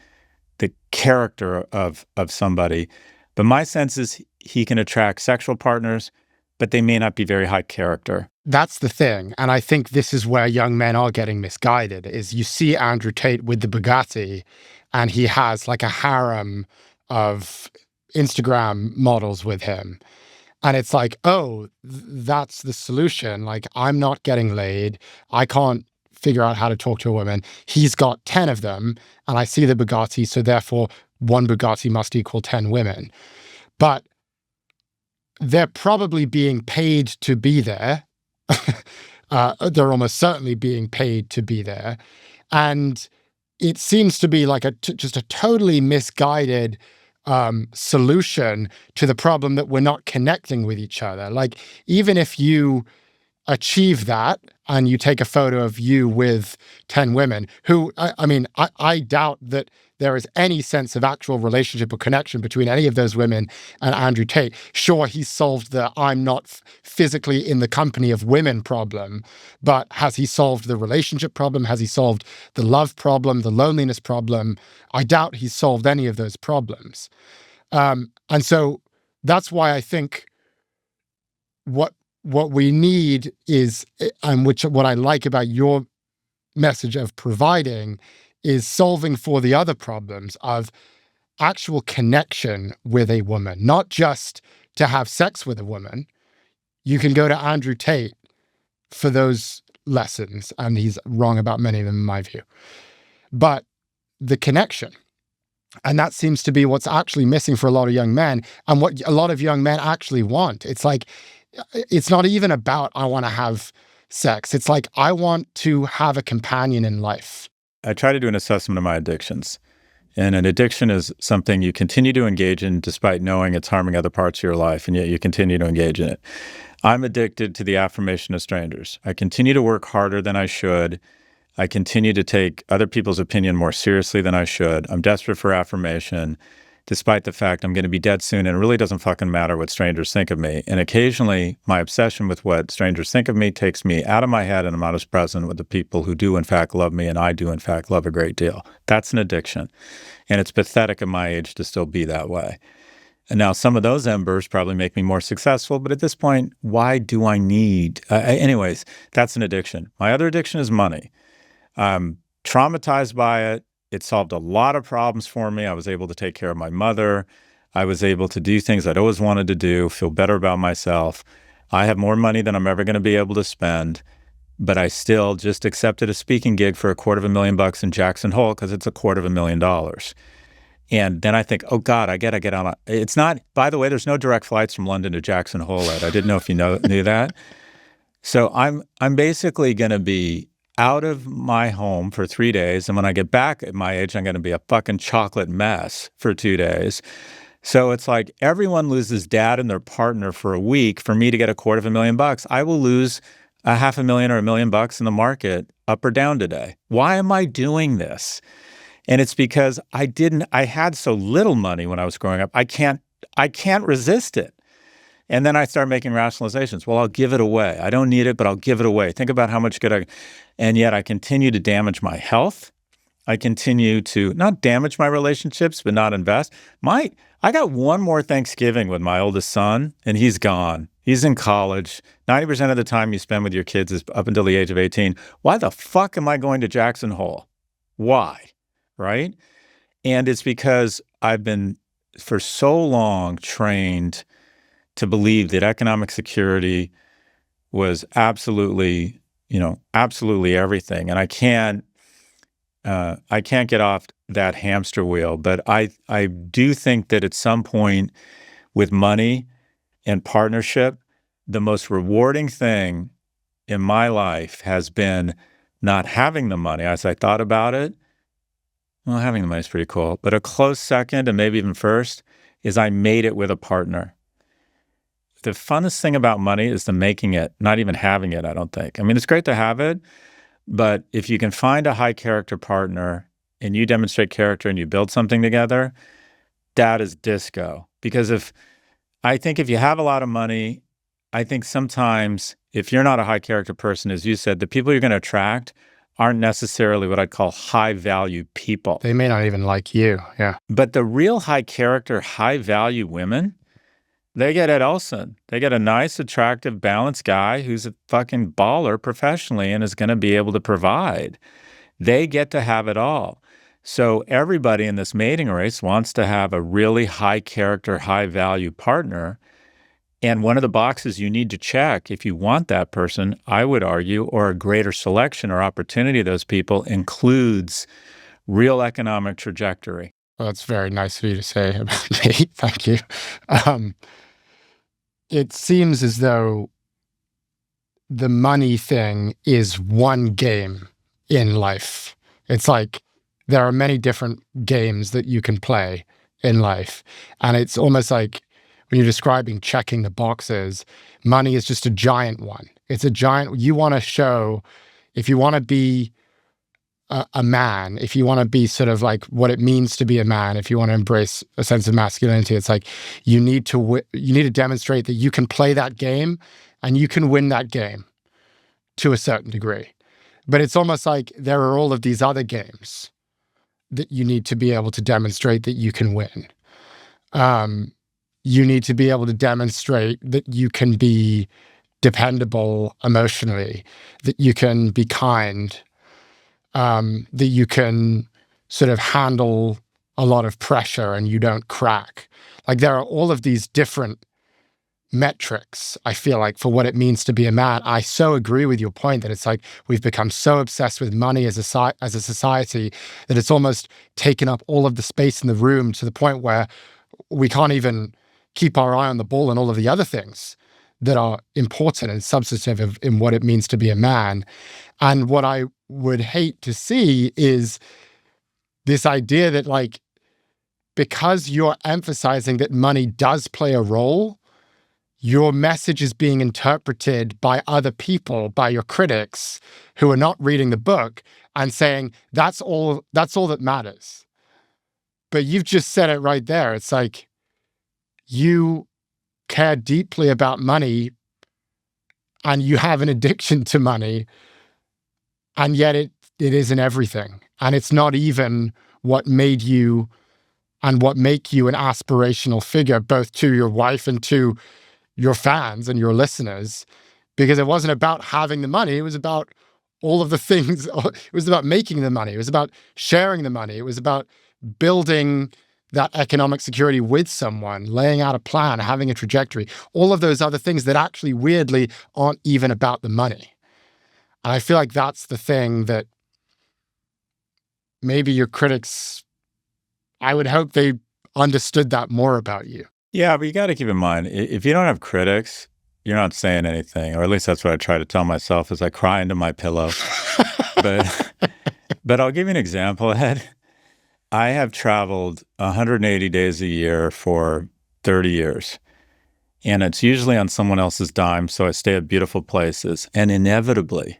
the character of somebody, but my sense is he can attract sexual partners, but they may not be very high character. That's the thing. And I think this is where young men are getting misguided, is you see Andrew Tate with the Bugatti, and he has like a harem of Instagram models with him. And it's like, oh, that's the solution. Like, I'm not getting laid. I can't figure out how to talk to a woman. He's got 10 of them, and I see the Bugatti, so therefore one Bugatti must equal 10 women. But they're probably being paid to be there. They're almost certainly being paid to be there. And it seems to be like just a totally misguided solution to the problem that we're not connecting with each other. Like, even if you achieve that and you take a photo of you with 10 women who, I doubt that there is any sense of actual relationship or connection between any of those women and Andrew Tate. Sure, he solved the I'm not physically in the company of women problem, but has he solved the relationship problem? Has he solved the love problem, the loneliness problem? I doubt he's solved any of those problems. And so that's why I think what we need is, and what I like about your message of providing, is solving for the other problems of actual connection with a woman, not just to have sex with a woman. You can go to Andrew Tate for those lessons, and he's wrong about many of them in my view. But the connection. And that seems to be what's actually missing for a lot of young men, and what a lot of young men actually want. It's like, it's not even about, I want to have sex. It's like, I want to have a companion in life. I try to do an assessment of my addictions. And an addiction is something you continue to engage in despite knowing it's harming other parts of your life, and yet you continue to engage in it. I'm addicted to the affirmation of strangers. I continue to work harder than I should. I continue to take other people's opinion more seriously than I should. I'm desperate for affirmation, despite the fact I'm going to be dead soon, and it really doesn't fucking matter what strangers think of me. And occasionally, my obsession with what strangers think of me takes me out of my head, and I'm not as present with the people who do, in fact, love me, and I do, in fact, love a great deal. That's an addiction. And it's pathetic at my age to still be that way. And now some of those embers probably make me more successful, but at this point, why do I need... anyways, that's an addiction. My other addiction is money. I'm traumatized by it. It solved a lot of problems for me. I was able to take care of my mother. I was able to do things I'd always wanted to do, feel better about myself. I have more money than I'm ever going to be able to spend, but I still just accepted a speaking gig for $250,000 in Jackson Hole because it's $250,000. And then I think, oh God, I get on. It's not, by the way, there's no direct flights from London to Jackson Hole, Ed. I didn't know if you knew that. So I'm basically going to be out of my home for 3 days. And when I get back at my age, I'm going to be a fucking chocolate mess for 2 days. So it's like everyone loses dad and their partner for a week. For me to get $250,000, I will lose $500,000 or $1 million in the market up or down today. Why am I doing this? And it's because I had so little money when I was growing up. I can't resist it. And then I start making rationalizations. Well, I'll give it away. I don't need it, but I'll give it away. Think about how much good and yet I continue to damage my health. I continue to not damage my relationships, but not invest. I got one more Thanksgiving with my oldest son, and he's gone. He's in college. 90% of the time you spend with your kids is up until the age of 18. Why the fuck am I going to Jackson Hole? Why? Right? And it's because I've been for so long trained to believe that economic security was absolutely everything. And I can't get off that hamster wheel. But I do think that at some point with money and partnership, the most rewarding thing in my life has been not having the money. As I thought about it, well, having the money is pretty cool. But a close second, and maybe even first, is I made it with a partner. The funnest thing about money is the making it, not even having it, I don't think. I mean, it's great to have it, but if you can find a high character partner and you demonstrate character and you build something together, that is disco. Because I think if you have a lot of money, I think sometimes if you're not a high character person, as you said, the people you're going to attract aren't necessarily what I'd call high value people. They may not even like you. Yeah. But the real high character, high value women, they get Ed Elson. They get a nice, attractive, balanced guy who's a fucking baller professionally and is going to be able to provide. They get to have it all. So everybody in this mating race wants to have a really high character, high value partner. And one of the boxes you need to check if you want that person, I would argue, or a greater selection or opportunity of those people includes real economic trajectory. Well, that's very nice of you to say about me. Thank you. It seems as though the money thing is one game in life. It's like there are many different games that you can play in life. And it's almost like when you're describing checking the boxes, money is just a giant one. It's a giant, you want to show, if you want to be a man, if you want to be sort of like what it means to be a man, if you want to embrace a sense of masculinity, it's like you need to demonstrate that you can play that game and you can win that game to a certain degree. But it's almost like there are all of these other games that you need to be able to demonstrate that you can win. You need to be able to demonstrate that you can be dependable emotionally, that you can be kind, that you can sort of handle a lot of pressure and you don't crack. Like there are all of these different metrics, I feel like, for what it means to be a man. I so agree with your point that it's like we've become so obsessed with money as a society that it's almost taken up all of the space in the room to the point where we can't even keep our eye on the ball and all of the other things that are important and substantive in what it means to be a man. And what I would hate to see is this idea that, like, because you're emphasizing that money does play a role, your message is being interpreted by other people, by your critics who are not reading the book and saying, that's all that matters. But you've just said it right there. It's like, you care deeply about money and you have an addiction to money, and yet it isn't everything. And it's not even what made you and what make you an aspirational figure, both to your wife and to your fans and your listeners, because it wasn't about having the money. It was about all of the things. It was about making the money. It was about sharing the money. It was about building that economic security with someone, laying out a plan, having a trajectory, all of those other things that actually weirdly aren't even about the money. And I feel like that's the thing that maybe your critics, I would hope they understood that more about you. Yeah, but you got to keep in mind, if you don't have critics, you're not saying anything, or at least that's what I try to tell myself as I cry into my pillow. But I'll give you an example, Ed. I have traveled 180 days a year for 30 years, and it's usually on someone else's dime, so I stay at beautiful places. And inevitably,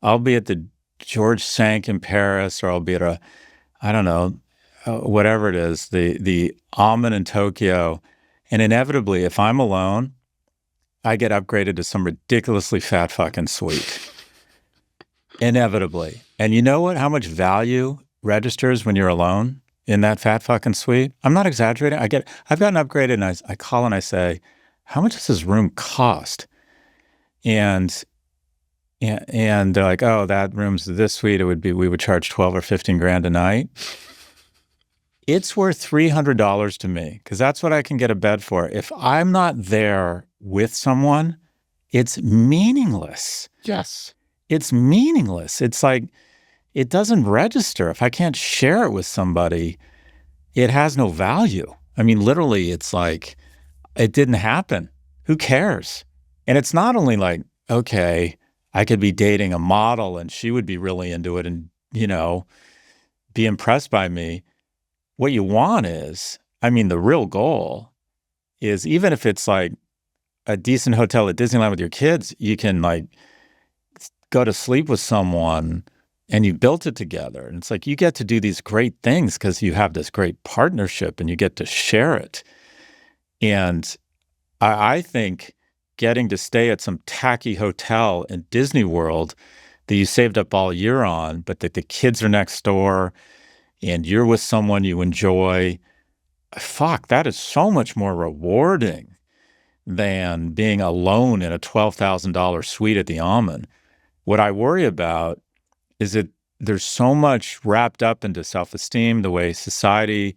I'll be at the George Cinq in Paris, or I'll be at I don't know, whatever it is, the Amen in Tokyo. And inevitably, if I'm alone, I get upgraded to some ridiculously fat fucking suite. Inevitably. And you know what? How much value registers when you're alone in that fat fucking suite? I'm not exaggerating. I've gotten upgraded, and I call and I say, how much does this room cost? And they're like, oh, that room's this suite. We would charge 12 or 15 grand a night. It's worth $300 to me because that's what I can get a bed for. If I'm not there with someone, it's meaningless. Yes. It's meaningless. It's like, it doesn't register. If I can't share it with somebody, it has no value. I mean, literally, it's like, it didn't happen. Who cares? And it's not only like, okay, I could be dating a model and she would be really into it and, be impressed by me. What you want is, I mean, the real goal is, even if it's like a decent hotel at Disneyland with your kids, you can like go to sleep with someone and you built it together. And it's like you get to do these great things because you have this great partnership and you get to share it. And I think getting to stay at some tacky hotel in Disney World that you saved up all year on, but that the kids are next door and you're with someone you enjoy, fuck, that is so much more rewarding than being alone in a $12,000 suite at the Almond. What I worry about is that there's so much wrapped up into self-esteem, the way society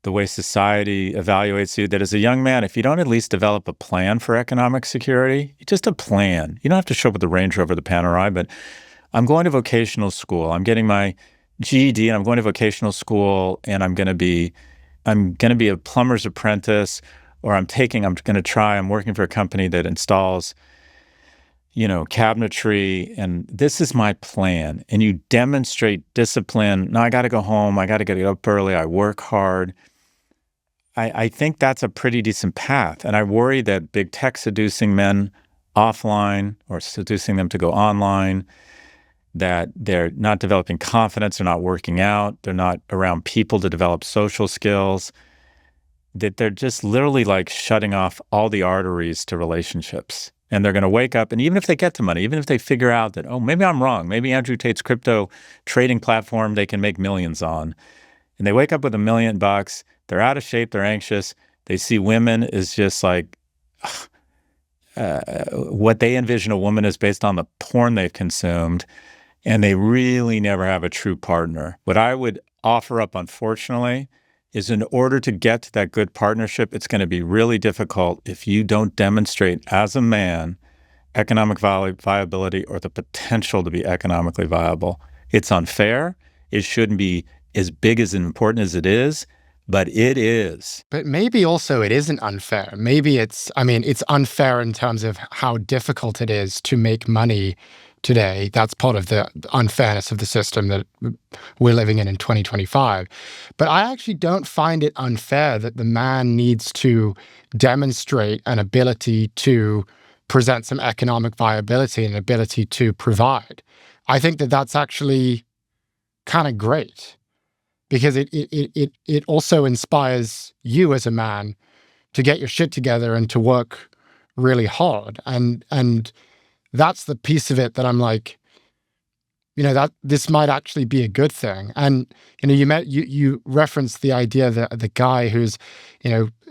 evaluates you, that as a young man, if you don't at least develop a plan for economic security, just a plan. You don't have to show up with the Range Rover, the Panerai, but I'm going to vocational school. I'm getting my GED and I'm going to vocational school and I'm going to be a plumber's apprentice, or I'm working for a company that installs, cabinetry, and this is my plan. And you demonstrate discipline. No, I got to go home. I got to get up early. I work hard. I think that's a pretty decent path. And I worry that big tech seducing men offline or seducing them to go online, that they're not developing confidence, they're not working out, they're not around people to develop social skills, that they're just literally like shutting off all the arteries to relationships. And they're going to wake up, and even if they get to money, even if they figure out that, oh, maybe I'm wrong, maybe Andrew Tate's crypto trading platform they can make millions on, and they wake up with $1 million, they're out of shape, they're anxious, they see women is just like, what they envision a woman is based on the porn they've consumed, and they really never have a true partner. What I would offer up, unfortunately, is in order to get to that good partnership, it's going to be really difficult if you don't demonstrate as a man economic viability or the potential to be economically viable. It's unfair. It shouldn't be as big as important as it is, but it is. But maybe also it isn't unfair. Maybe it's unfair in terms of how difficult it is to make money today. That's part of the unfairness of the system that we're living in 2025. But I actually don't find it unfair that the man needs to demonstrate an ability to present some economic viability and ability to provide. I think that that's actually kind of great, because it also inspires you as a man to get your shit together and to work really hard. And that's the piece of it that I'm like, that this might actually be a good thing. And you referenced the idea that the guy who's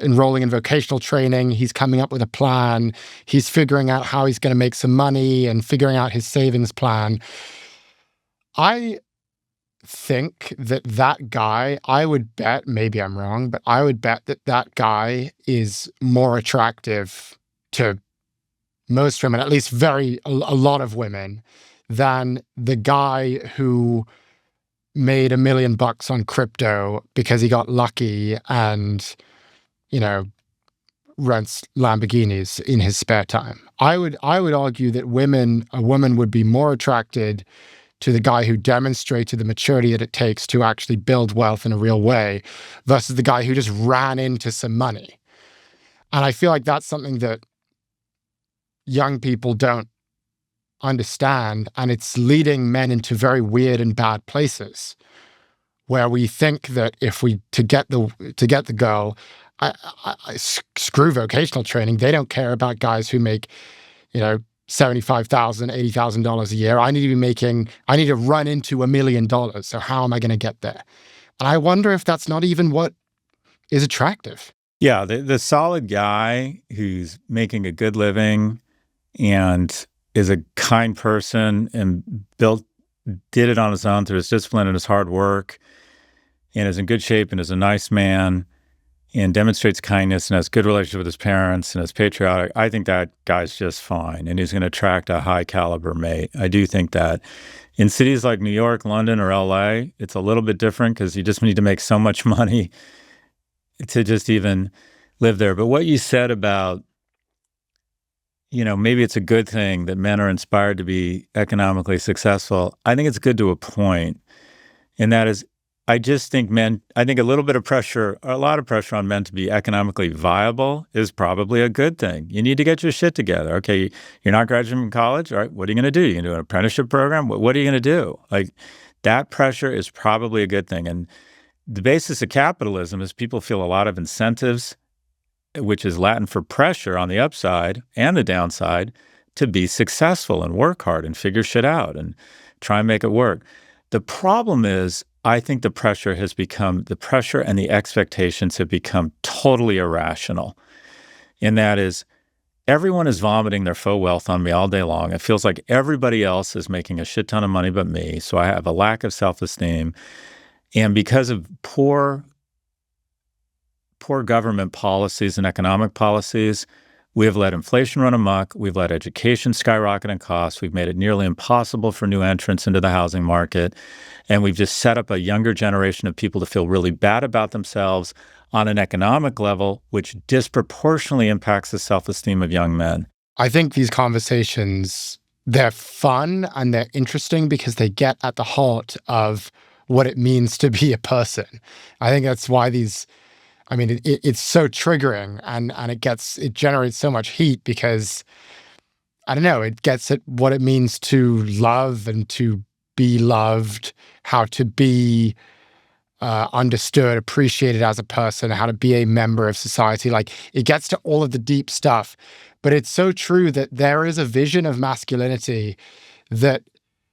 enrolling in vocational training, he's coming up with a plan, he's figuring out how he's going to make some money and figuring out his savings plan. I think that guy, I would bet, maybe I'm wrong, but I would bet that guy is more attractive to most women, at least a lot of women, than the guy who made $1 million on crypto because he got lucky and, rents Lamborghinis in his spare time. I would argue that a woman would be more attracted to the guy who demonstrated the maturity that it takes to actually build wealth in a real way versus the guy who just ran into some money. And I feel like that's something that young people don't understand, and it's leading men into very weird and bad places where we think that if we to get the girl, I screw vocational training. They don't care about guys who make $75,000, $80,000 a year. I need to run into $1 million. So how am I going to get there? And I wonder if that's not even what is attractive. Yeah, the solid guy who's making a good living and is a kind person and did it on his own through his discipline and his hard work, and is in good shape and is a nice man and demonstrates kindness and has good relationship with his parents and is patriotic, I think that guy's just fine, and he's going to attract a high caliber mate. I do think that. In cities like New York, London, or LA, it's a little bit different because you just need to make so much money to just even live there. But what you said about, maybe it's a good thing that men are inspired to be economically successful, I think it's good to a point. And that is, I just think I think a little bit of pressure, a lot of pressure on men to be economically viable is probably a good thing. You need to get your shit together. Okay, you're not graduating from college. All right, what are you going to do? You going to do an apprenticeship program? What are you going to do? Like, that pressure is probably a good thing. And the basis of capitalism is people feel a lot of incentives, which is Latin for pressure on the upside and the downside, to be successful and work hard and figure shit out and try and make it work. The problem is, I think the pressure and the expectations have become totally irrational. And that is, everyone is vomiting their faux wealth on me all day long. It feels like everybody else is making a shit ton of money but me. So I have a lack of self-esteem. And because of poor government policies and economic policies, we have let inflation run amok. We've let education skyrocket in costs. We've made it nearly impossible for new entrants into the housing market. And we've just set up a younger generation of people to feel really bad about themselves on an economic level, which disproportionately impacts the self-esteem of young men. I think these conversations, they're fun and they're interesting because they get at the heart of what it means to be a person. I think that's why it's so triggering and it generates so much heat because, I don't know, it gets at what it means to love and to be loved, how to be understood, appreciated as a person, how to be a member of society. Like, it gets to all of the deep stuff. But it's so true that there is a vision of masculinity that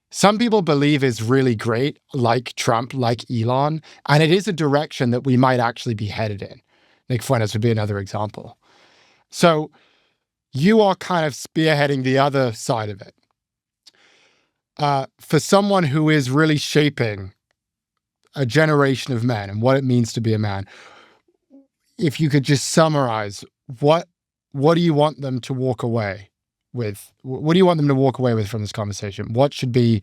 some people believe is really great, like Trump, like Elon, and it is a direction that we might actually be headed in. Nick Fuentes would be another example. So you are kind of spearheading the other side of it. For someone who is really shaping a generation of men and what it means to be a man, if you could just summarize, what do you want them to walk away with? What do you want them to walk away with from this conversation? What should be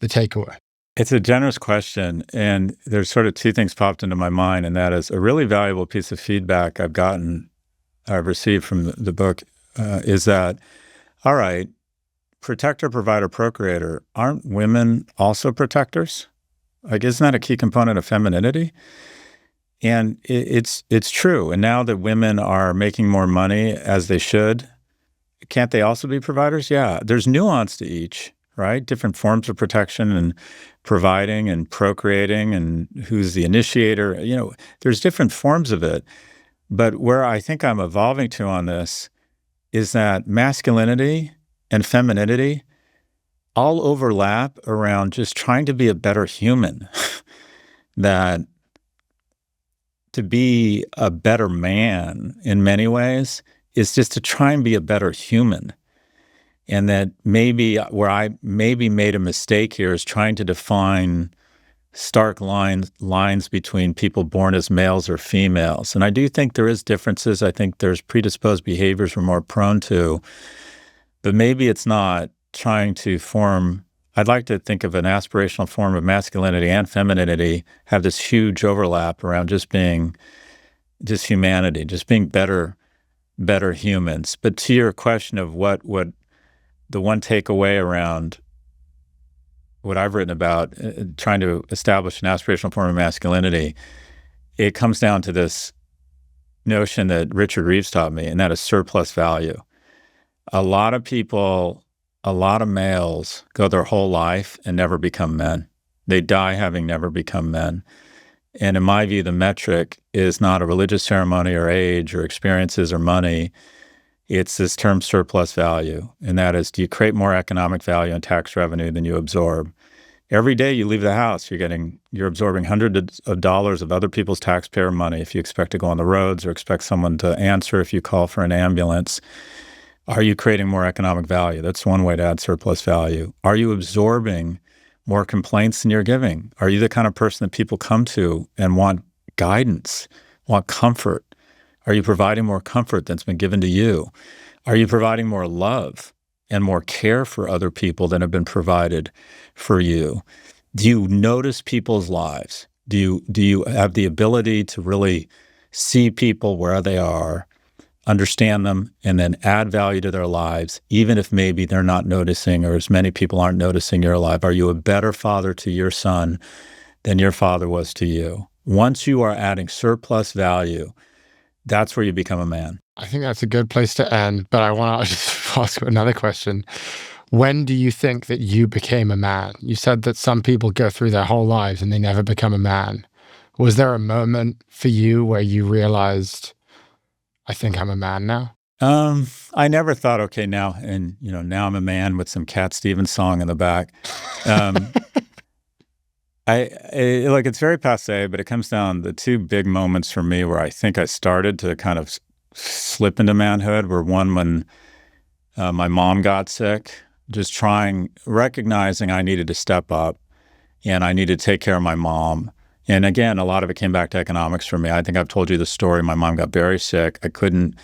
the takeaway? It's a generous question. And there's sort of two things popped into my mind. And that is, a really valuable piece of feedback I've received from the book is that, all right, protector, provider, procreator, aren't women also protectors? Like, isn't that a key component of femininity? And it's true. And now that women are making more money, as they should, can't they also be providers? Yeah, there's nuance to each, right? Different forms of protection and providing and procreating and who's the initiator. There's different forms of it. But where I think I'm evolving to on this is that masculinity and femininity all overlap around just trying to be a better human. That to be a better man in many ways is just to try and be a better human. And that maybe where I maybe made a mistake here is trying to define stark lines between people born as males or females. And I do think there is differences. I think there's predisposed behaviors we're more prone to. But maybe it's not trying to form, I'd like to think of an aspirational form of masculinity and femininity have this huge overlap around just humanity, just being better humans. But to your question of what the one takeaway around what I've written about trying to establish an aspirational form of masculinity, it comes down to this notion that Richard Reeves taught me, and that is surplus value. A lot of people, a lot of males go their whole life and never become men. They die having never become men. And in my view, the metric is not a religious ceremony or age or experiences or money. It's this term surplus value. And that is, do you create more economic value and tax revenue than you absorb? Every day you leave the house, you're absorbing hundreds of dollars of other people's taxpayer money if you expect to go on the roads or expect someone to answer if you call for an ambulance. Are you creating more economic value? That's one way to add surplus value. Are you absorbing more complaints than you're giving? Are you the kind of person that people come to and want guidance, want comfort? Are you providing more comfort than's been given to you? Are you providing more love and more care for other people than have been provided for you? Do you notice people's lives? Do you have the ability to really see people where they are, understand them, and then add value to their lives, even if maybe they're not noticing or as many people aren't noticing your life? Are you a better father to your son than your father was to you. Once you are adding surplus value, that's where you become a man. I think that's a good place to end, but I want to just ask another question. When do you think that you became a man? You said that some people go through their whole lives and they never become a man. Was there a moment for you where you realized, I think I'm a man now? I never thought, okay, now I'm a man with some Cat Stevens song in the back. It's very passé, but it comes down the two big moments for me where I think I started to kind of slip into manhood were one when my mom got sick, just recognizing I needed to step up and I needed to take care of my mom. And again, a lot of it came back to economics for me. I think I've told you the story. My mom got very sick. I couldn't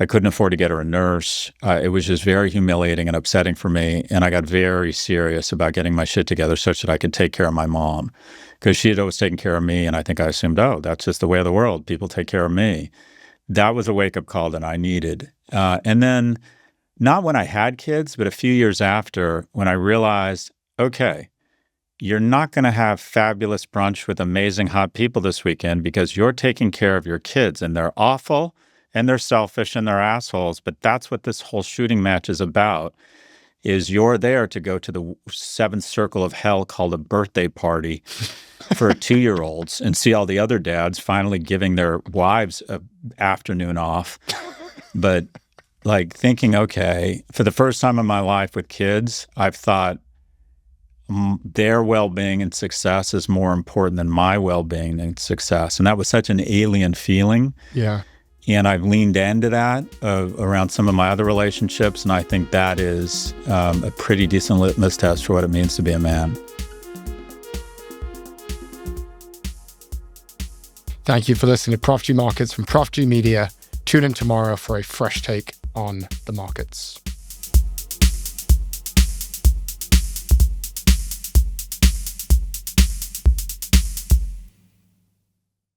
afford to get her a nurse. It was just very humiliating and upsetting for me. And I got very serious about getting my shit together such that I could take care of my mom, because she had always taken care of me. And I think I assumed, oh, that's just the way of the world. People take care of me. That was a wake-up call that I needed. And then not when I had kids, but a few years after, when I realized, okay, you're not going to have fabulous brunch with amazing hot people this weekend because you're taking care of your kids, and they're awful and they're selfish and they're assholes. But that's what this whole shooting match is about, is you're there to go to the seventh circle of hell called a birthday party for 2-year-olds and see all the other dads finally giving their wives an afternoon off. But like thinking, okay, for the first time in my life with kids, I've thought, their well-being and success is more important than my well-being and success. And that was such an alien feeling. Yeah. And I've leaned into that around some of my other relationships. And I think that is a pretty decent litmus test for what it means to be a man. Thank you for listening to Prof G Markets from Prof G Media. Tune in tomorrow for a fresh take on the markets.